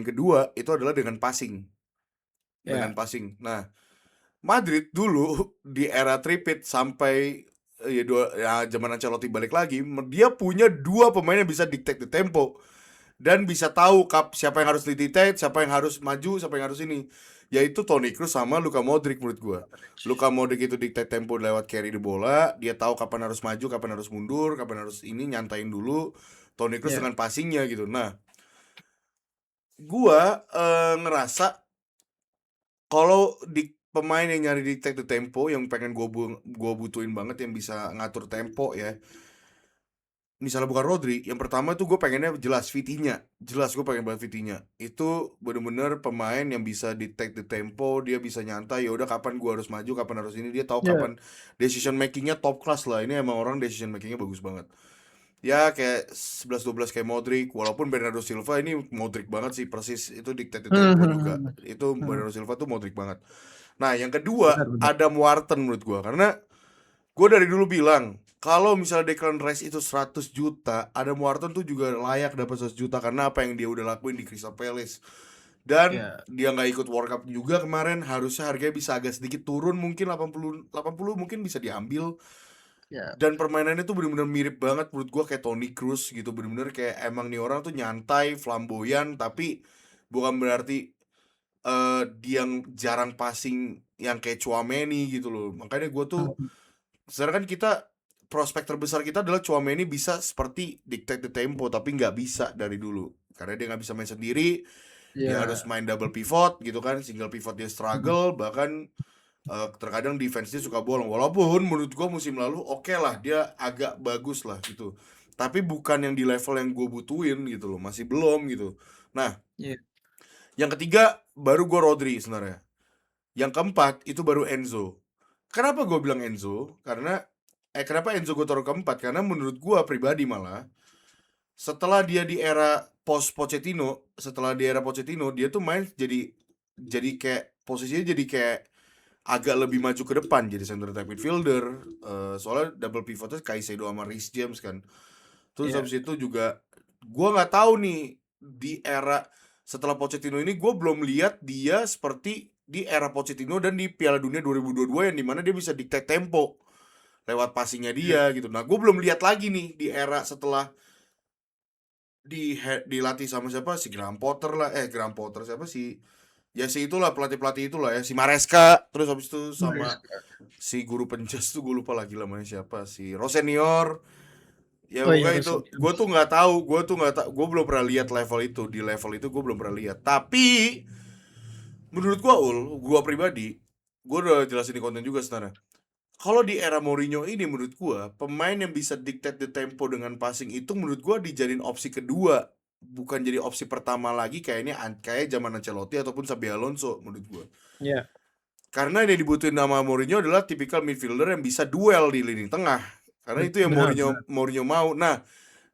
kedua itu adalah dengan passing. Dengan Ya. passing. Nah, Madrid dulu di era Trippier sampai zaman Ancelotti balik lagi, dia punya 2 pemain yang bisa dictate the tempo dan bisa tahu siapa yang harus dictate, siapa yang harus maju, siapa yang harus ini. Yaitu Toni Kroos sama Luka Modric menurut gua. Luka Modric itu dictate tempo lewat carry the bola, dia tahu kapan harus maju, kapan harus mundur, kapan harus ini, nyantain dulu. Toni Kroos Ya. dengan passingnya gitu. Nah, gua ngerasa kalau di pemain yang nyari dictate the tempo yang pengen gua butuhin banget yang bisa ngatur tempo ya. Misalnya bukan Rodri, yang pertama tuh gue pengennya jelas Vitinha. Jelas gue pengen banget Vitinha. Itu bener-bener pemain yang bisa detect the tempo, dia bisa nyantai. Ya udah kapan gue harus maju, kapan harus ini, dia tahu Ya. kapan decision makingnya top class lah. Ini emang orang decision makingnya bagus banget. Ya kayak 11-12 kayak Modric, walaupun Bernardo Silva ini Modric banget sih, persis itu dictate the tempo juga. Itu Bernardo Silva tuh Modric banget. Nah, yang kedua Benar, benar. Adam Wharton menurut gue, karena gue dari dulu bilang kalau misalnya Declan Rice itu 100 juta, Adam Wharton tuh juga layak dapat 100 juta karena apa yang dia udah lakuin di Crystal Palace. Dan Ya. dia nggak ikut World Cup juga kemarin, harusnya harganya bisa agak sedikit turun, mungkin 80 mungkin bisa diambil. Ya. Dan permainannya tuh bener-bener mirip banget menurut gua kayak Toni Kroos gitu, bener-bener kayak emang nih orang tuh nyantai, flamboyan, tapi bukan berarti dia yang jarang passing yang kayak Tchouaméni gitu loh. Makanya gua tuh sedangkan kita prospek terbesar kita adalah Tchouaméni bisa seperti dictate the tempo, tapi nggak bisa dari dulu karena dia nggak bisa main sendiri, dia harus Ya. main double pivot gitu kan, single pivot dia struggle, bahkan terkadang defense dia suka bolong, walaupun menurut gua musim lalu oke lah dia agak bagus lah gitu, tapi bukan yang di level yang gue butuhin gitu loh, masih belum gitu. Nah, Ya. yang ketiga baru gua Rodri sebenarnya, yang keempat itu baru Enzo. Kenapa gue bilang Enzo? Kenapa Enzo gue taruh keempat? Karena menurut gue pribadi malah setelah dia di era setelah di era Pochettino, dia tuh main jadi kayak posisinya jadi kayak agak lebih maju ke depan, jadi center attack midfielder. Soalnya double pivotnya Caicedo sama Reece James kan. Terus Ya. habis itu juga gue nggak tahu nih di era setelah Pochettino ini, gue belum lihat dia seperti di era Pochettino dan di Piala Dunia 2022 yang dimana dia bisa dictate tempo lewat passingnya Ya. dia gitu. Nah, gue belum lihat lagi nih di era setelah dilatih sama siapa, si Graham Potter lah, Graham Potter siapa sih, ya si itulah pelatih itulah ya, si Maresca. Terus habis itu sama Maresca. si guru penjas tuh gue lupa lagi namanya siapa, si Rosenior. Ya Oh iya, pokoknya itu Rosen. gue belum pernah lihat level itu, di level itu gue belum pernah lihat. Tapi menurut gue pribadi, gue udah jelasin di konten juga sebenarnya. Kalau di era Mourinho ini menurut gua, pemain yang bisa dictate the tempo dengan passing itu menurut gua dijadiin opsi kedua, bukan jadi opsi pertama lagi kayak zaman Ancelotti ataupun Xabi Alonso menurut gua. Ya. Karena yang dibutuhin nama Mourinho adalah tipikal midfielder yang bisa duel di lini tengah. Karena itu yang Benar, benar. Mourinho mau. Nah,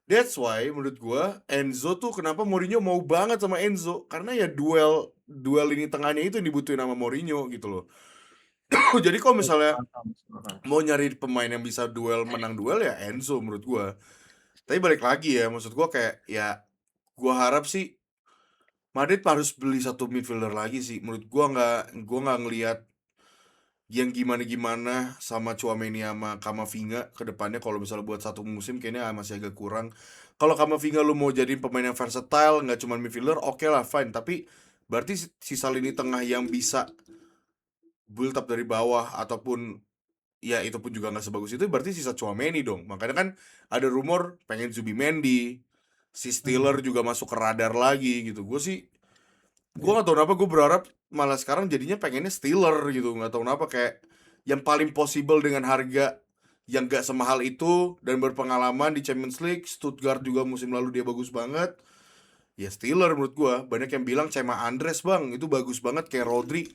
that's why menurut gua Enzo tuh kenapa Mourinho mau banget sama Enzo, karena ya duel lini tengahnya itu yang dibutuhin sama Mourinho gitu loh. Jadi kalau Oh, misalnya paham, paham. mau nyari pemain yang bisa menang duel ya Enzo menurut gua. Tapi balik lagi ya, maksud gua kayak ya gua harap sih Madrid harus beli satu midfielder lagi sih. Menurut gua nggak ngelihat yang gimana-gimana sama Tchouaméni sama Camavinga ke depannya. Kalau misalnya buat satu musim kayaknya masih agak kurang. Kalau Camavinga lu mau jadiin pemain yang versatile, nggak cuma midfielder, oke lah fine. Tapi berarti sisa lini tengah yang bisa build up dari bawah ataupun ya itu pun juga nggak sebagus itu, berarti sisa Tchouaméni dong. Makanya kan ada rumor pengen Zubimendi, si Steeler juga masuk ke radar lagi gitu. Gue Ya. nggak tahu kenapa gue berharap malah sekarang jadinya pengennya Steeler gitu, nggak tahu kenapa, kayak yang paling possible dengan harga yang gak semahal itu dan berpengalaman di Champions League. Stuttgart juga musim lalu dia bagus banget. Ya Steeler menurut gue. Banyak yang bilang Cema Andres bang itu bagus banget kayak Rodri.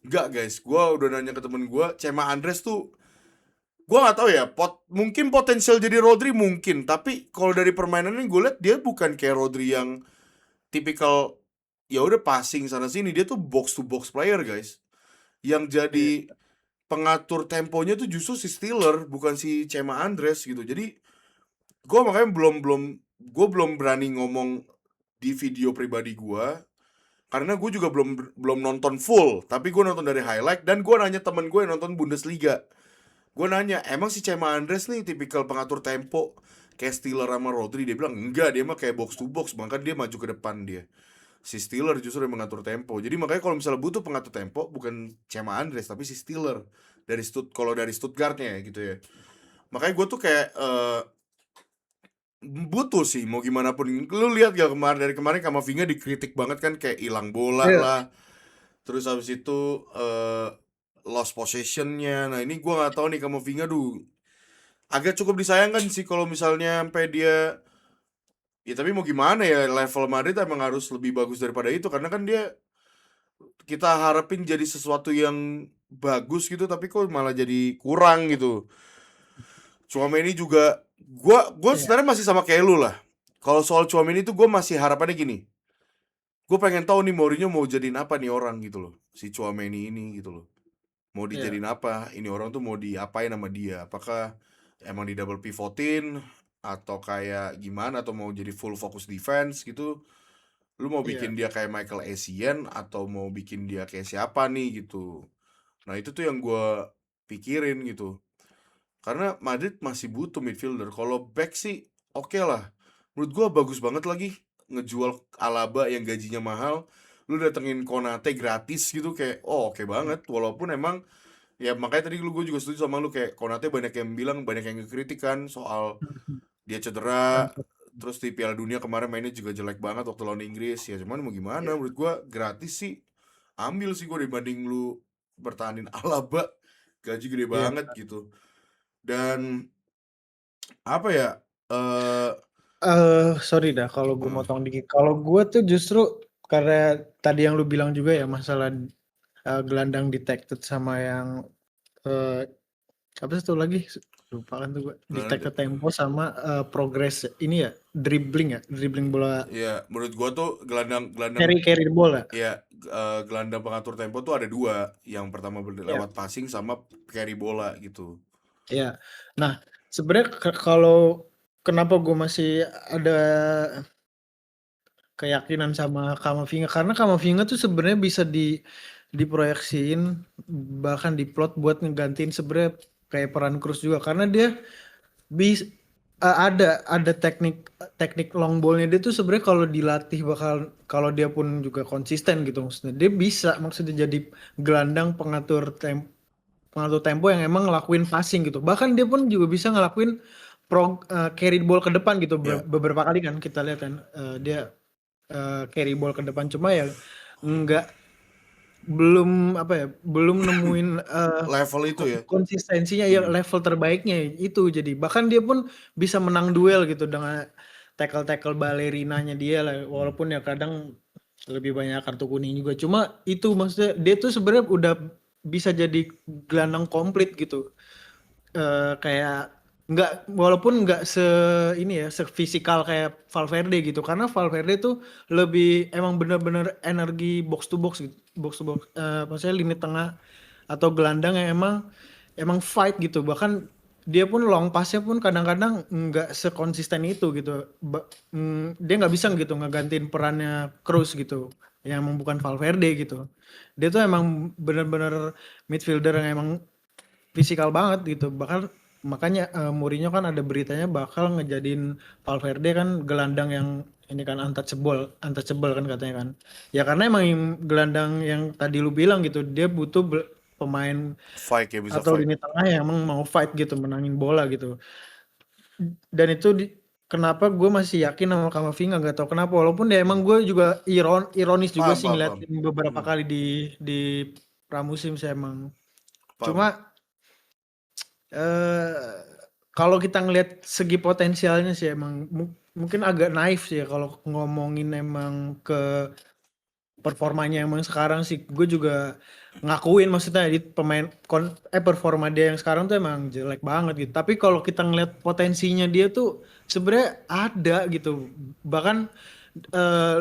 Enggak guys, gue udah nanya ke temen gue, Cema Andres tuh gue nggak tahu ya, mungkin potensial jadi Rodri mungkin, tapi kalau dari permainannya gue liat dia bukan kayak Rodri yang tipikal ya udah passing sana sini. Dia tuh box to box player guys, yang Iya. jadi pengatur temponya tuh justru si Steeler bukan si Chema Andres gitu. Jadi gue makanya belum berani ngomong di video pribadi gue karena gue juga belum nonton full, tapi gue nonton dari highlight dan gue nanya temen gue yang nonton Bundesliga. Gue nanya, emang si Chema Andres nih tipikal pengatur tempo kayak Steeler sama Rodri? Dia bilang enggak, dia mah kayak box to box, bahkan dia maju ke depan dia. Si Steeler justru yang mengatur tempo. Jadi makanya kalau misalnya butuh pengatur tempo bukan Chema Andres tapi si Steeler kalau dari Stuttgartnya gitu ya. Makanya gue tuh kayak butuh sih mau gimana pun. Lu lihat gak dari kemarin Kamavinga dikritik banget kan kayak hilang bola Iya. lah. Terus habis itu lost possessionnya. Nah ini gue nggak tahu nih Kamavinga agak cukup disayangkan sih kalau misalnya sampai dia, ya tapi mau gimana ya, level Madrid emang harus lebih bagus daripada itu karena kan dia kita harapin jadi sesuatu yang bagus gitu tapi kok malah jadi kurang gitu. Tchouaméni juga gue Iya. sebenarnya masih sama kayak lu lah. Kalau soal Tchouaméni itu gue masih harapannya gini. Gue pengen tahu nih Mourinho mau jadiin apa nih orang gitu loh. Si Tchouaméni ini gitu loh. Mau Iya. dijadiin apa? Ini orang tuh mau diapain sama dia? Apakah emang di double pivotin atau kayak gimana atau mau jadi full focus defense gitu? Lu mau Iya. bikin dia kayak Michael Essien atau mau bikin dia kayak siapa nih gitu? Nah itu tuh yang gue pikirin gitu. Karena Madrid masih butuh midfielder. Kalau back sih oke lah. Menurut gua bagus banget lagi ngejual Alaba yang gajinya mahal. Lu datengin Konate gratis gitu kayak oke Iya. banget. Walaupun emang ya makanya tadi gue juga setuju sama lu kayak Konate banyak yang bilang banyak yang ngekritik kan soal dia cedera. Transfer. Terus di Piala Dunia kemarin mainnya juga jelek banget waktu lawan Inggris. Ya cuman mau gimana, Iya. menurut gua gratis sih. Ambil sih gua dibanding lu bertahanin Alaba. Gaji gede Iya. banget gitu. Dan apa ya, Sorry dah kalau gue heeh, motong dikit. Kalau gue tuh justru karena tadi yang lu bilang juga ya masalah gelandang detected sama yang eh, apa satu lagi lupa kan tuh gue, gelandang detected tempo sama progress ini ya, dribbling bola, ya menurut gua tuh gelandang gelandang carry bola ya, gelandang pengatur tempo tuh ada 2 yang pertama ya. lewat passing sama carry bola gitu. Ya, nah sebenarnya kalau kenapa gue masih ada keyakinan sama Kamavinga karena Kamavinga tuh sebenarnya bisa diproyeksiin bahkan diplot buat ngegantiin sebenarnya kayak peran Cruz juga karena dia bis ada teknik teknik long ballnya dia tuh sebenarnya kalau dilatih bakal kalau dia pun juga konsisten gitu maksudnya dia bisa maksudnya jadi gelandang pengatur tempo yang emang ngelakuin passing gitu bahkan dia pun juga bisa ngelakuin carry ball ke depan gitu Ya, beberapa kali kan kita lihat kan dia carry ball ke depan cuma ya nggak belum apa ya belum nemuin level itu ya. konsistensinya ya Mhm, level terbaiknya itu jadi bahkan dia pun bisa menang duel gitu dengan tackle balerinanya dia lah mhm. walaupun ya kadang lebih banyak kartu kuning juga cuma itu maksudnya dia tuh sebenarnya udah bisa jadi gelandang komplit gitu kayak nggak walaupun nggak ini ya sefisikal kayak Valverde gitu karena Valverde tuh lebih emang bener-bener energi box to box maksudnya lini tengah atau gelandang yang emang fight gitu bahkan dia pun long passnya pun kadang-kadang nggak sekonsisten itu gitu dia nggak bisa gitu ngegantiin perannya Cruz gitu yang emang bukan Valverde gitu dia tuh emang bener-bener midfielder yang emang fisikal banget gitu. Bahkan makanya Mourinho kan ada beritanya bakal ngejadiin Valverde kan gelandang yang ini kan untouchable kan katanya kan. Ya karena emang yang gelandang yang tadi lu bilang gitu, dia butuh pemain Fight ya, bisa atau fight. lini tengah yang emang mau fight gitu, menangin bola gitu. Dan itu kenapa gue masih yakin sama Kamavinga nggak tahu kenapa walaupun ya emang Mhm. gue juga ironis juga Paham sih paham paham. ngeliatin beberapa Mhm, kali di pramusim sih emang. Cuma paham. eh kalau kita ngelihat segi potensialnya sih emang mungkin agak naif sih ya kalau ngomongin emang ke performanya emang sekarang sih gue juga ngakuin maksudnya di performa dia yang sekarang tuh emang jelek banget gitu tapi kalau kita ngelihat potensinya dia tuh sebenarnya ada gitu bahkan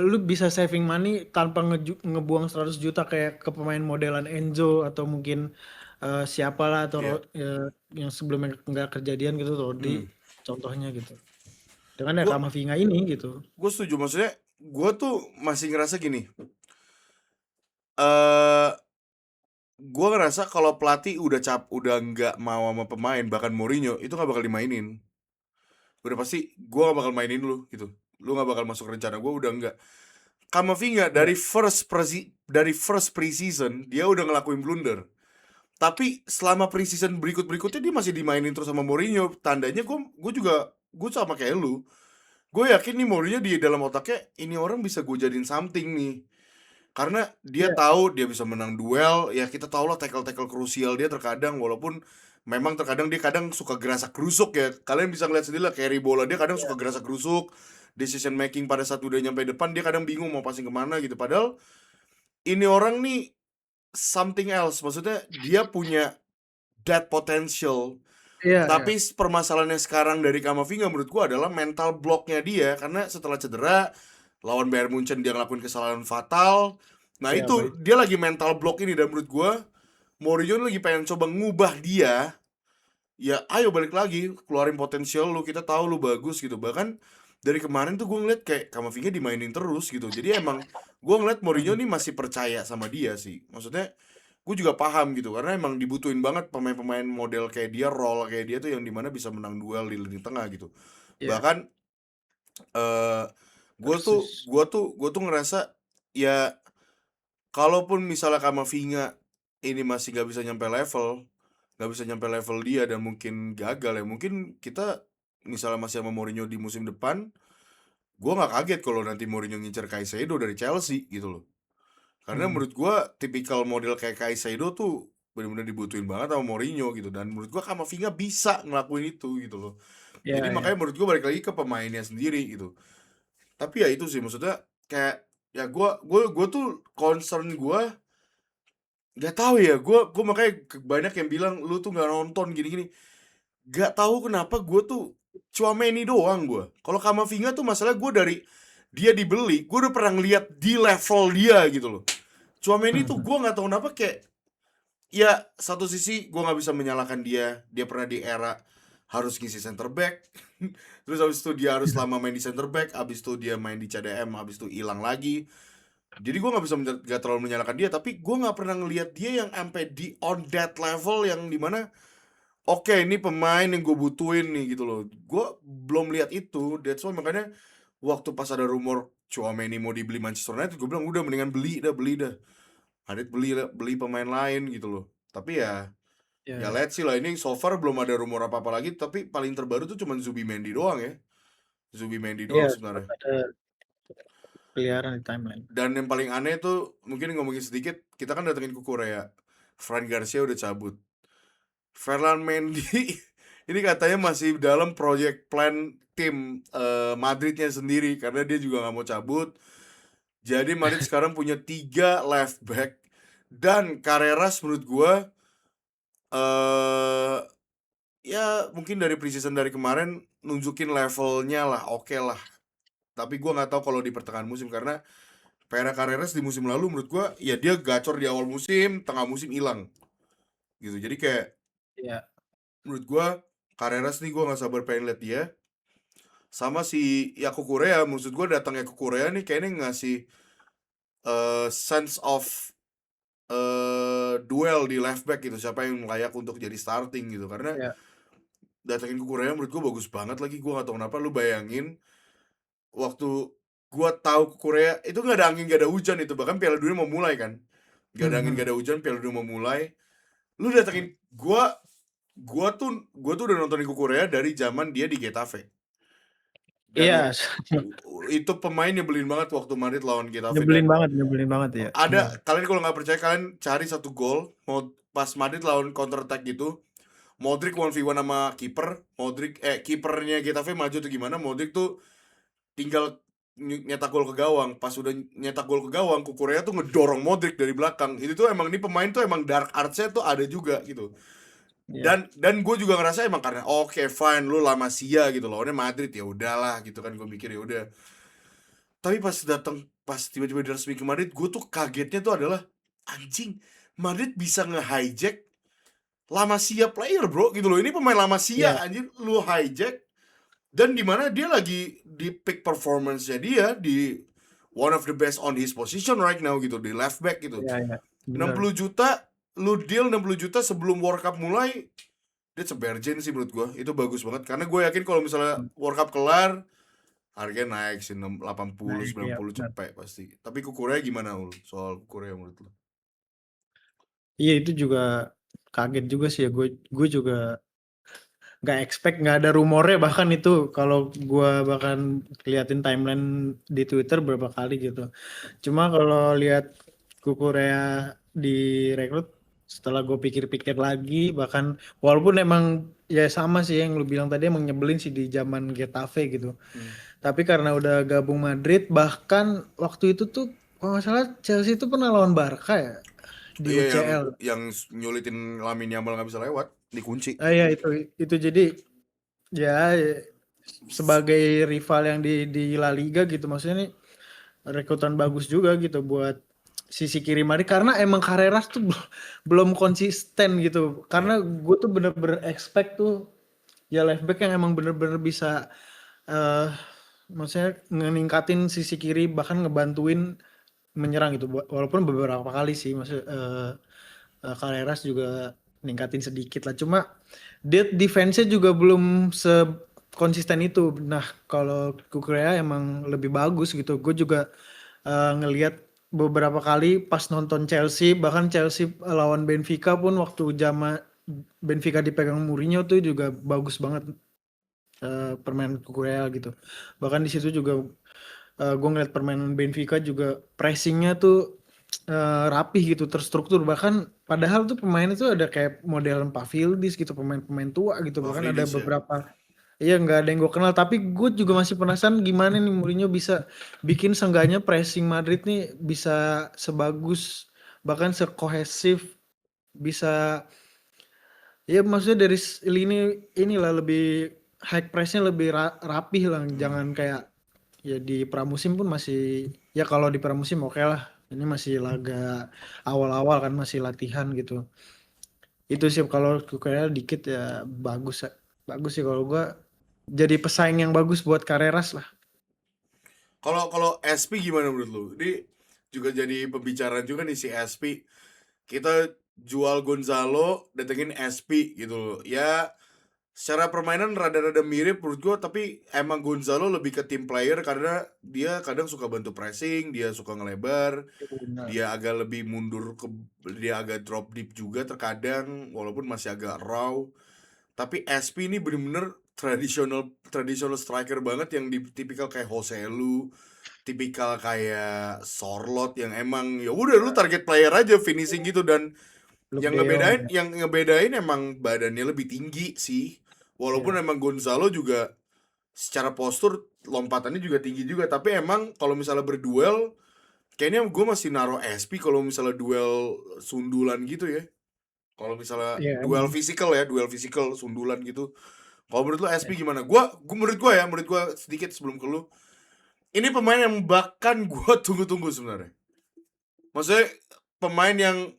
lu bisa saving money tanpa ngebuang 100 juta kayak ke pemain modelan Enzo atau mungkin siapalah atau Iya. yang sebelumnya nggak kejadian gitu, Hmm. Rodri contohnya gitu. Dengan ya Gue Camavinga ini gitu. setuju, maksudnya gue tuh masih ngerasa gini. eh gue ngerasa kalau pelatih udah nggak mau sama pemain, bahkan Mourinho itu nggak bakal dimainin. Udah pasti gue gak bakal mainin lu gitu. Lu gak bakal masuk rencana gue, udah enggak. Kamavinga Ya, dari first preseason dia udah ngelakuin blunder. Tapi selama preseason berikutnya dia masih dimainin terus sama Mourinho. Tandanya gue sama kayak lu. Gue yakin nih Mourinho di dalam otaknya ini orang bisa gue jadiin something nih. Karena dia iya, tahu dia bisa menang duel, ya kita tahu lah tackle-tackle krusial dia terkadang, walaupun memang terkadang dia kadang suka gerasak gerusuk ya. Kalian bisa ngeliat sendiri lah carry bola dia kadang suka iya, gerasak gerusuk, decision making pada saat udah nyampe depan dia kadang bingung mau passing kemana gitu. Padahal ini orang nih something else, maksudnya dia punya that potential. iya, iya, Tapi permasalahannya sekarang dari Kamavinga menurut gua adalah mental blocknya dia, karena setelah cedera lawan Bayern Munchen dia ngelakuin kesalahan fatal. Nah iya, itu baik. dia lagi mental block ini, dan menurut gua Mourinho lagi pengen coba ngubah dia. Ya ayo balik lagi, keluarin potensial lu, kita tahu lu bagus gitu. Bahkan dari kemarin tuh gue ngeliat kayak Kamavinga dimainin terus gitu. Jadi emang gue ngeliat Mourinho nih masih percaya sama dia sih. Maksudnya gue juga paham gitu, karena emang dibutuhin banget pemain-pemain model kayak dia, role kayak dia tuh yang dimana bisa menang duel di lini tengah gitu. Iya, Bahkan eh persis. gue tuh ngerasa ya, kalaupun misalnya Kamavinga ini masih nggak bisa nyampe level dia dan mungkin gagal ya, mungkin kita misalnya masih sama Mourinho di musim depan, gue nggak kaget kalau nanti Mourinho ngincer Caicedo dari Chelsea gitu loh. Karena Hmm, menurut gue tipikal model kayak Caicedo tuh benar-benar dibutuhin banget sama Mourinho gitu, dan menurut gue Kamavinga bisa ngelakuin itu gitu loh. iya, Jadi iya, makanya menurut gue balik lagi ke pemainnya sendiri gitu. Tapi ya itu sih, maksudnya kayak ya gue tuh concern gue, nggak tahu ya, gue makanya banyak yang bilang lu tuh nggak nonton gini-gini. Gak tahu kenapa gue tuh Tchouaméni doang gue. Kalau Kamavinga tuh masalah gue dari dia dibeli, gue udah pernah ngeliat di level dia gitu loh. Tchouaméni tuh gue nggak tahu kenapa kayak, ya satu sisi gue nggak bisa menyalahkan dia pernah di era harus ngisi center back. Terus habis itu dia harus lama main di center back, habis itu dia main di CDM, habis itu hilang lagi. Jadi gue nggak bisa nggak terlalu menyalahkan dia, tapi gue nggak pernah ngeliat dia yang sampai di on that level yang dimana oke, ini pemain yang gue butuhin nih gitu loh. Gue belum lihat itu. That's why makanya waktu pas ada rumor Tchouaméni mau dibeli Manchester United, gue bilang udah mendingan beli dah. Adit beli pemain lain gitu loh. Tapi iya, ya iya. let's see lah. Ini so far belum ada rumor apa-apa lagi. Tapi paling terbaru tuh cuma Zubimendi doang ya. Zubimendi Iya, doang sempat sebenarnya. ada peliharaan di timeline. Dan yang paling aneh tuh mungkin ngomongin sedikit, kita kan datengin ke Korea. Fran Garcia udah cabut. Ferland Mendy ini katanya masih dalam project plan tim Madridnya sendiri, karena dia juga nggak mau cabut. Jadi Madrid sekarang punya 3 left back, dan Carreras menurut gua eh ya mungkin dari preseason dari kemarin nunjukin levelnya lah, oke lah. Tapi gua nggak tahu kalau di pertengahan musim, karena Pere Carreras di musim lalu menurut gua ya dia gacor di awal musim, tengah musim hilang gitu. Jadi kayak Iya, menurut gua Carreras nih gua nggak sabar pengen lihat dia. Sama si Yaku Korea, maksud gue datangnya ke Korea nih kayaknya ngasih sense of duel di left back gitu, siapa yang layak untuk jadi starting gitu. Karena iya. datangin ke Korea menurut gue bagus banget lagi. Gue gak tahu kenapa, lu bayangin waktu gue tahu ke Korea itu nggak ada angin gak ada hujan, itu bahkan Piala Dunia mau mulai kan, gak ada angin Mhm. gak ada hujan, Piala Dunia mau mulai, lu datengin gue tuh udah nontonin ke Korea dari zaman dia di Getafe. Dan Iya, itu pemain nyebelin banget waktu Madrid lawan Getafe. Dan nyebelin banget ya, ada, bener. kalian kalau nggak percaya kalian cari satu gol mau pas Madrid lawan counter attack gitu, Modric 1v1 sama kiper, kipernya Getafe maju tuh gimana, Modric tuh tinggal nyetak gol ke gawang. Pas udah nyetak gol ke gawang, Kukurea tuh ngedorong Modric dari belakang. Itu tuh emang, ini pemain tuh emang dark arts-nya tuh ada juga gitu. Iya, Dan gue juga ngerasa emang karena oke fine lu La Masia gitu, lawannya Madrid ya udahlah gitu kan, gue mikir ya udah. Tapi pas tiba-tiba diresmi ke Madrid, gue tuh kagetnya tuh adalah anjing, Madrid bisa nge-hijack La Masia player bro gitu loh. Ini pemain La Masia Iya, anjir, lu hijack, dan dimana dia lagi di peak performance-nya dia di one of the best on his position right now gitu, di left back gitu. iya, iya, enam benar. puluh juta lu deal 60 juta sebelum World Cup mulai, dia seberjen sih menurut gua. Itu bagus banget karena gue yakin kalau misalnya World Cup kelar harganya naik sih 80 Naik, iya 90 benar. cepet pasti. Tapi Kukurea gimana ul? Soal Kukurea menurut lu? Iya itu juga kaget juga sih ya, gue juga nggak expect, nggak ada rumornya bahkan itu, kalau gue bahkan liatin timeline di Twitter berapa kali gitu. Cuma kalau lihat Kukurea direkrut, setelah gue pikir-pikir lagi, bahkan walaupun emang ya sama sih yang lu bilang tadi, emang nyebelin sih di zaman Getafe gitu. Tapi karena udah gabung Madrid, bahkan waktu itu tuh kalau nggak salah Chelsea itu pernah lawan Barca ya di Iya, UCL. yang nyulitin Lamine Yamal nggak bisa lewat, dikunci. Ah ya itu jadi ya sebagai rival yang di La Liga gitu, maksudnya nih rekrutan bagus juga gitu buat sisi kiri Madrid, karena emang Carreras tuh belum konsisten gitu, Iya. karena gue tuh bener-bener expect tuh ya left back yang emang bener-bener bisa eh maksudnya ngeningkatin sisi kiri, bahkan ngebantuin menyerang gitu. Walaupun beberapa kali sih maksud Carreras juga ningkatin sedikit lah, cuma dia defense-nya juga belum konsisten itu. Nah kalau Kukurea emang lebih bagus gitu. Gue juga ngelihat beberapa kali pas nonton Chelsea, bahkan Chelsea lawan Benfica pun, waktu zaman Benfica dipegang Mourinho tuh juga bagus banget permainan Kukurea gitu. Bahkan di situ juga gue ngeliat permainan Benfica juga pressingnya tuh rapih gitu, terstruktur. Bahkan padahal tuh pemain itu ada kayak model Pavlidis gitu, pemain-pemain tua gitu. Bahkan ada Pavlidis ya. beberapa, iya nggak ada yang gue kenal. Tapi gue juga masih penasaran gimana nih Mourinho bisa bikin seenggaknya pressing Madrid nih bisa sebagus, bahkan sekohesif, bisa ya maksudnya dari lini inilah lebih high pressnya lebih rapih lah, jangan kayak ya di pramusim pun masih, ya kalau di pramusim oke lah, ini masih laga awal-awal kan, masih latihan gitu. Itu sih kalau kayak dikit ya bagus, bagus sih kalau gua, jadi pesaing yang bagus buat Carreras lah. Kalau kalau SP gimana menurut lu? Ini juga jadi pembicaraan juga nih si SP. Kita jual Gonzalo, datengin SP gitu loh. Ya secara permainan rada-rada mirip menurut gua, tapi emang Gonzalo lebih ke team player karena dia kadang suka bantu pressing, dia suka ngelebar, Benar. dia agak lebih mundur ke, dia agak drop deep juga terkadang walaupun masih agak raw. Tapi SP ini bener-bener tradisional tradisional striker banget yang di tipikal kayak Joselu, tipikal kayak Sorlot yang emang ya udah lu target player aja finishing gitu. Dan Luke De Jong ya. yang ngebedain emang badannya lebih tinggi sih. Walaupun Ya. emang Gonzalo juga secara postur lompatannya juga tinggi juga, tapi emang kalau misalnya berduel kayaknya gue masih naruh SP kalau misalnya duel sundulan gitu ya. Kalau misalnya Iya emang. duel physical sundulan gitu. Kalau menurut lo Ya. SP gimana? Menurut gua sedikit sebelum ke lu. Ini pemain yang bahkan gua tunggu-tunggu sebenarnya. Maksudnya pemain yang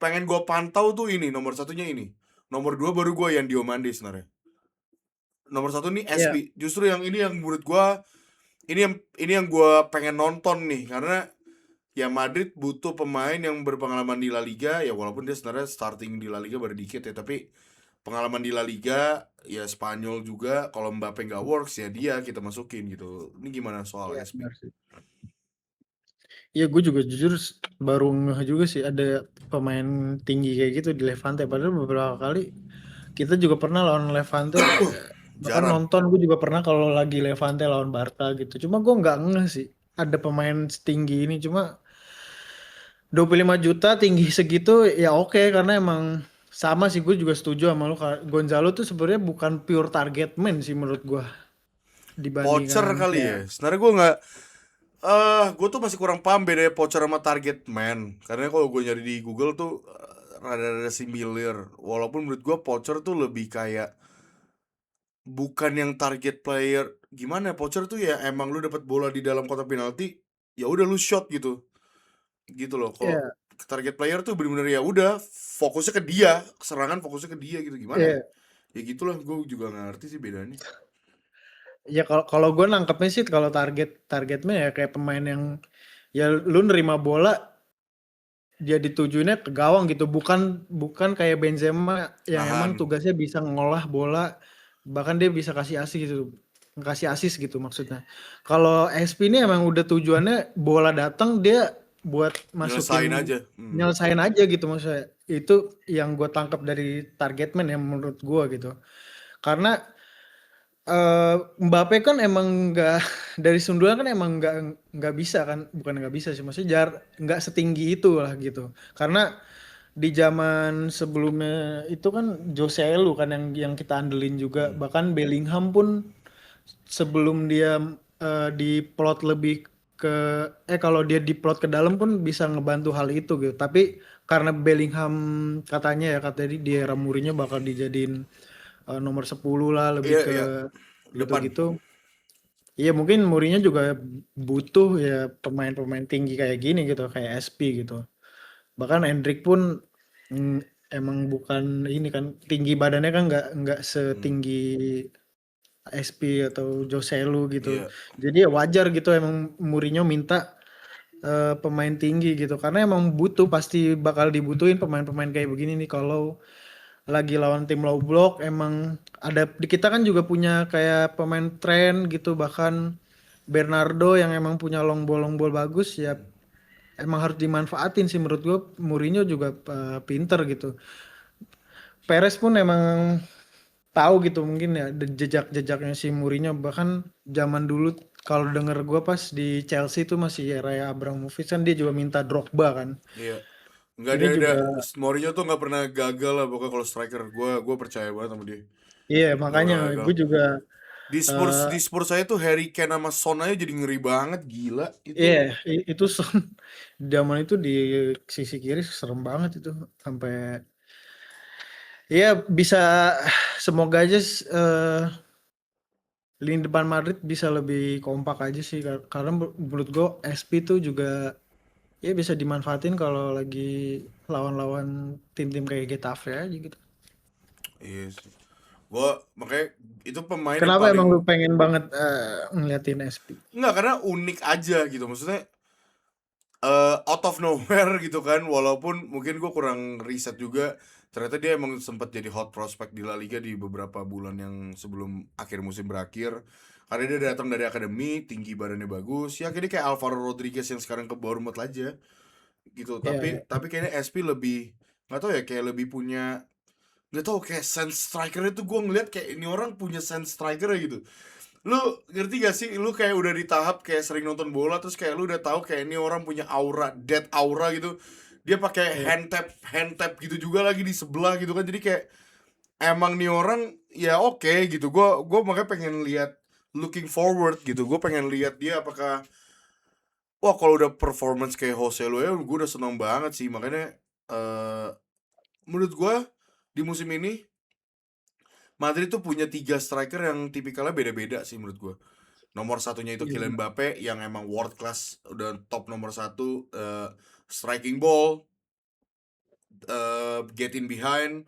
pengen gua pantau tuh ini, nomor satunya ini. Nomor dua baru gua yang Diomande sebenarnya. Nomor satu nih Ya. SP. Justru yang ini yang menurut gua ini yang gua pengen nonton nih karena ya Madrid butuh pemain yang berpengalaman di La Liga ya, walaupun dia sebenarnya starting di La Liga baru dikit ya, tapi pengalaman di La Liga ya, Spanyol juga. Kalau Mbappe nggak works ya dia kita masukin gitu. Ini gimana soal Iya SP? benar sih. Iya gue juga jujur baru ngeh juga sih ada pemain tinggi kayak gitu di Levante. Padahal beberapa kali kita juga pernah lawan Levante, bahkan Jarang. nonton gue juga pernah kalau lagi Levante lawan Barca gitu. Cuma gue nggak ngeh sih ada pemain setinggi ini. Cuma 25 juta tinggi segitu ya oke, karena emang sama sih, gue juga setuju sama lu. Gonzalo tuh sebenarnya bukan pure target man sih menurut gue, Poacher dibandingkan kali ya. kayak Sebenarnya gue tuh masih kurang paham bedanya poacher sama target man. Karena kalau gue nyari di Google tuh rada-rada similar. Walaupun menurut gue poacher tuh lebih kayak bukan yang target player. Gimana ya, poacher tuh ya emang lu dapat bola di dalam kotak penalti, ya udah lu shot gitu. Gitu loh. Kalau ya target player tuh bener-bener ya udah fokusnya ke dia, serangan fokusnya ke dia gitu, gimana ya? Iya. Ya gitulah, gue juga nggak ngerti sih bedanya. Ya kalau kalau gue nangkepnya sih kalau targetnya ya kayak pemain yang ya lu nerima bola dia ditujuinnya ke gawang gitu, bukan bukan kayak Benzema yang emang Nahan. tugasnya bisa ngolah bola, bahkan dia bisa kasih asis gitu, kasih asis gitu maksudnya. Kalau SP ini emang udah tujuannya bola datang dia buat Nyelesain masukin, aja. nyelesain aja gitu maksudnya. Itu yang gue tangkap dari target man yang menurut gue gitu. Karena Mbappe kan emang nggak dari sundulan kan emang nggak bisa kan, bukan nggak bisa sih, maksudnya nggak setinggi itu lah gitu. Karena di zaman sebelumnya itu kan Joselu kan yang kita andelin juga, Hmm. bahkan Bellingham pun sebelum dia diplot lebih ke kalau dia diplot ke dalam pun bisa ngebantu hal itu gitu. Tapi karena Bellingham katanya ya katanya di era Mourinho bakal dijadiin nomor 10 lah lebih Iya, ke iya. Depan. gitu-gitu. Iya mungkin Mourinho juga butuh ya pemain-pemain tinggi kayak gini gitu, kayak SP gitu. Bahkan Endrick pun mm, emang bukan ini kan tinggi badannya kan nggak Hmm. setinggi SP atau Joselu gitu. Iya. Jadi ya wajar gitu emang Mourinho minta pemain tinggi gitu karena emang butuh pasti bakal dibutuhin pemain-pemain kayak begini nih kalau lagi lawan tim low block emang ada di kita kan juga punya kayak pemain tren gitu bahkan Bernardo yang emang punya long ball bagus ya emang harus dimanfaatin sih menurut gue Mourinho juga pinter gitu. Perez pun emang tahu gitu mungkin ya jejak-jejaknya si Mourinho bahkan zaman dulu kalau denger gue pas di Chelsea itu masih era Abramovich kan dia juga minta Drogba kan. Iya. Nggak Ini ada juga Mourinho tuh nggak pernah gagal lah pokoknya kalau striker. Gue percaya banget sama dia. iya Nggak makanya pernah gagal. gue juga eh, Di Spurs saya tuh Harry Kane sama Son aja jadi ngeri banget, gila itu. iya itu Son zaman itu di sisi kiri serem banget itu sampai ya bisa semoga aja lini depan Madrid bisa lebih kompak aja sih karena menurut gue SP tuh juga ya bisa dimanfaatin kalau lagi lawan-lawan tim-tim kayak Getafe aja gitu. Iya sih. Gue makanya itu pemain yang Kenapa paling emang lu pengen banget ngeliatin SP? nggak karena unik aja gitu. Maksudnya out of nowhere gitu kan, walaupun mungkin gue kurang riset juga, ternyata dia emang sempat jadi hot prospect di La Liga di beberapa bulan yang sebelum akhir musim berakhir, karena dia datang dari akademi, tinggi badannya bagus ya, kayak Alvaro Rodriguez yang sekarang ke Bournemouth aja gitu. Ya, ya. Tapi kayaknya SP lebih, nggak tahu ya, kayak lebih punya, nggak tahu, kayak sense striker itu gue ngeliat kayak ini orang punya sense striker gitu. Lu ngerti gak sih, lu kayak udah di tahap kayak sering nonton bola, terus kayak lu udah tahu kayak ini orang punya aura, dead aura gitu. Dia pakai Ya. hand tap gitu juga lagi di sebelah gitu kan, jadi kayak emang nih orang ya oke gitu. Gue makanya pengen lihat, looking forward gitu, gue pengen lihat dia apakah, wah kalau udah performance kayak Jose Lu ya gue udah seneng banget sih. Makanya eh menurut gue di musim ini Madrid tuh punya tiga striker yang tipikalnya beda-beda sih menurut gue. Nomor satunya itu Iya. Kylian Mbappe yang emang world class, udah top nomor satu, striking ball, get in behind,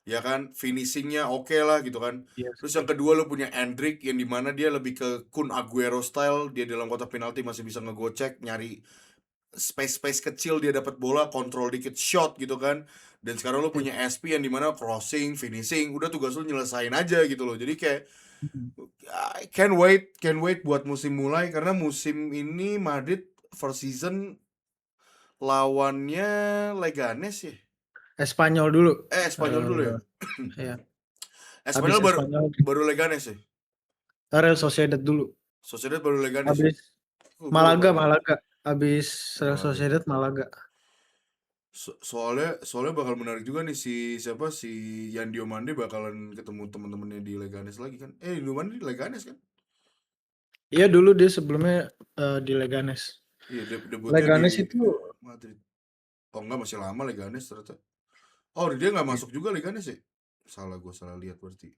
ya kan, finishingnya oke lah gitu kan. Iya Terus yang sih. kedua lo punya Endrick yang dimana dia lebih ke Kun Aguero style, dia dalam kotak penalti masih bisa ngegocek, nyari space kecil, dia dapat bola, kontrol dikit shot gitu kan. Dan sekarang lo Iya. punya SP yang dimana crossing, finishing, udah tugas lo nyelesain aja gitu loh. Jadi kayak Mhm. I can't wait buat musim mulai, karena musim ini Madrid first season lawannya Leganes ya. Espanyol dulu. Espanyol dulu ya. Ya. Habis Espanyol baru Espanyol baru Leganes ya. Real Sociedad dulu. Sociedad baru Leganes ya. Habis Gue lupa Malaga, tuh. Malaga. Habis Real Malaga. Sociedad, Malaga. Soalnya bakal menarik juga nih, si siapa, si Yan Diomande bakalan ketemu teman-temannya di Leganes lagi kan. Diomande di Leganes kan. Iya dulu dia sebelumnya di Leganes. Iya, debutnya di Leganes itu Madrid. Oh enggak, masih lama Leganes ternyata. Oh, dia nggak masuk juga Leganes ya. Gue salah lihat berarti.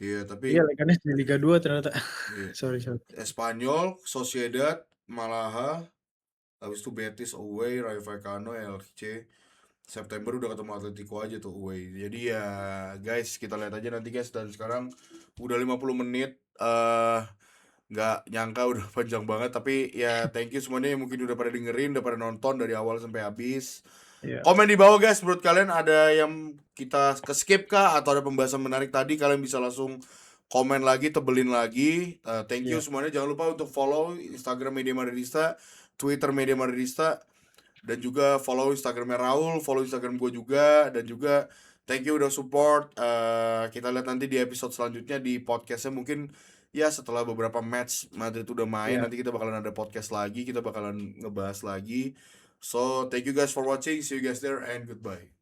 Iya, tapi iya Leganes di Liga 2 ternyata. iya. Sorry, sorry. Espanyol, Sociedad, Malaga, habis itu Betis away, Rayo Vallecano, LC. September udah ketemu Atletico aja tuh away. Jadi ya guys, kita lihat aja nanti guys. Dan sekarang udah 50 menit. Nggak nyangka udah panjang banget. Tapi ya thank you semuanya yang mungkin udah pada dengerin, udah pada nonton dari awal sampai habis. Iya. Komen di bawah guys, menurut kalian ada yang kita skip kah? Atau ada pembahasan menarik tadi? Kalian bisa langsung komen lagi, tebelin lagi. Thank you Iya. semuanya. Jangan lupa untuk follow Instagram Media Madridista, Twitter Media Madridista, dan juga follow Instagramnya Raul, follow Instagram gue juga, dan juga thank you udah support. Kita lihat nanti di episode selanjutnya di podcastnya mungkin ya setelah beberapa match Madrid udah main, Iya. nanti kita bakalan ada podcast lagi, kita bakalan ngebahas lagi. So thank you guys for watching, see you guys there and goodbye.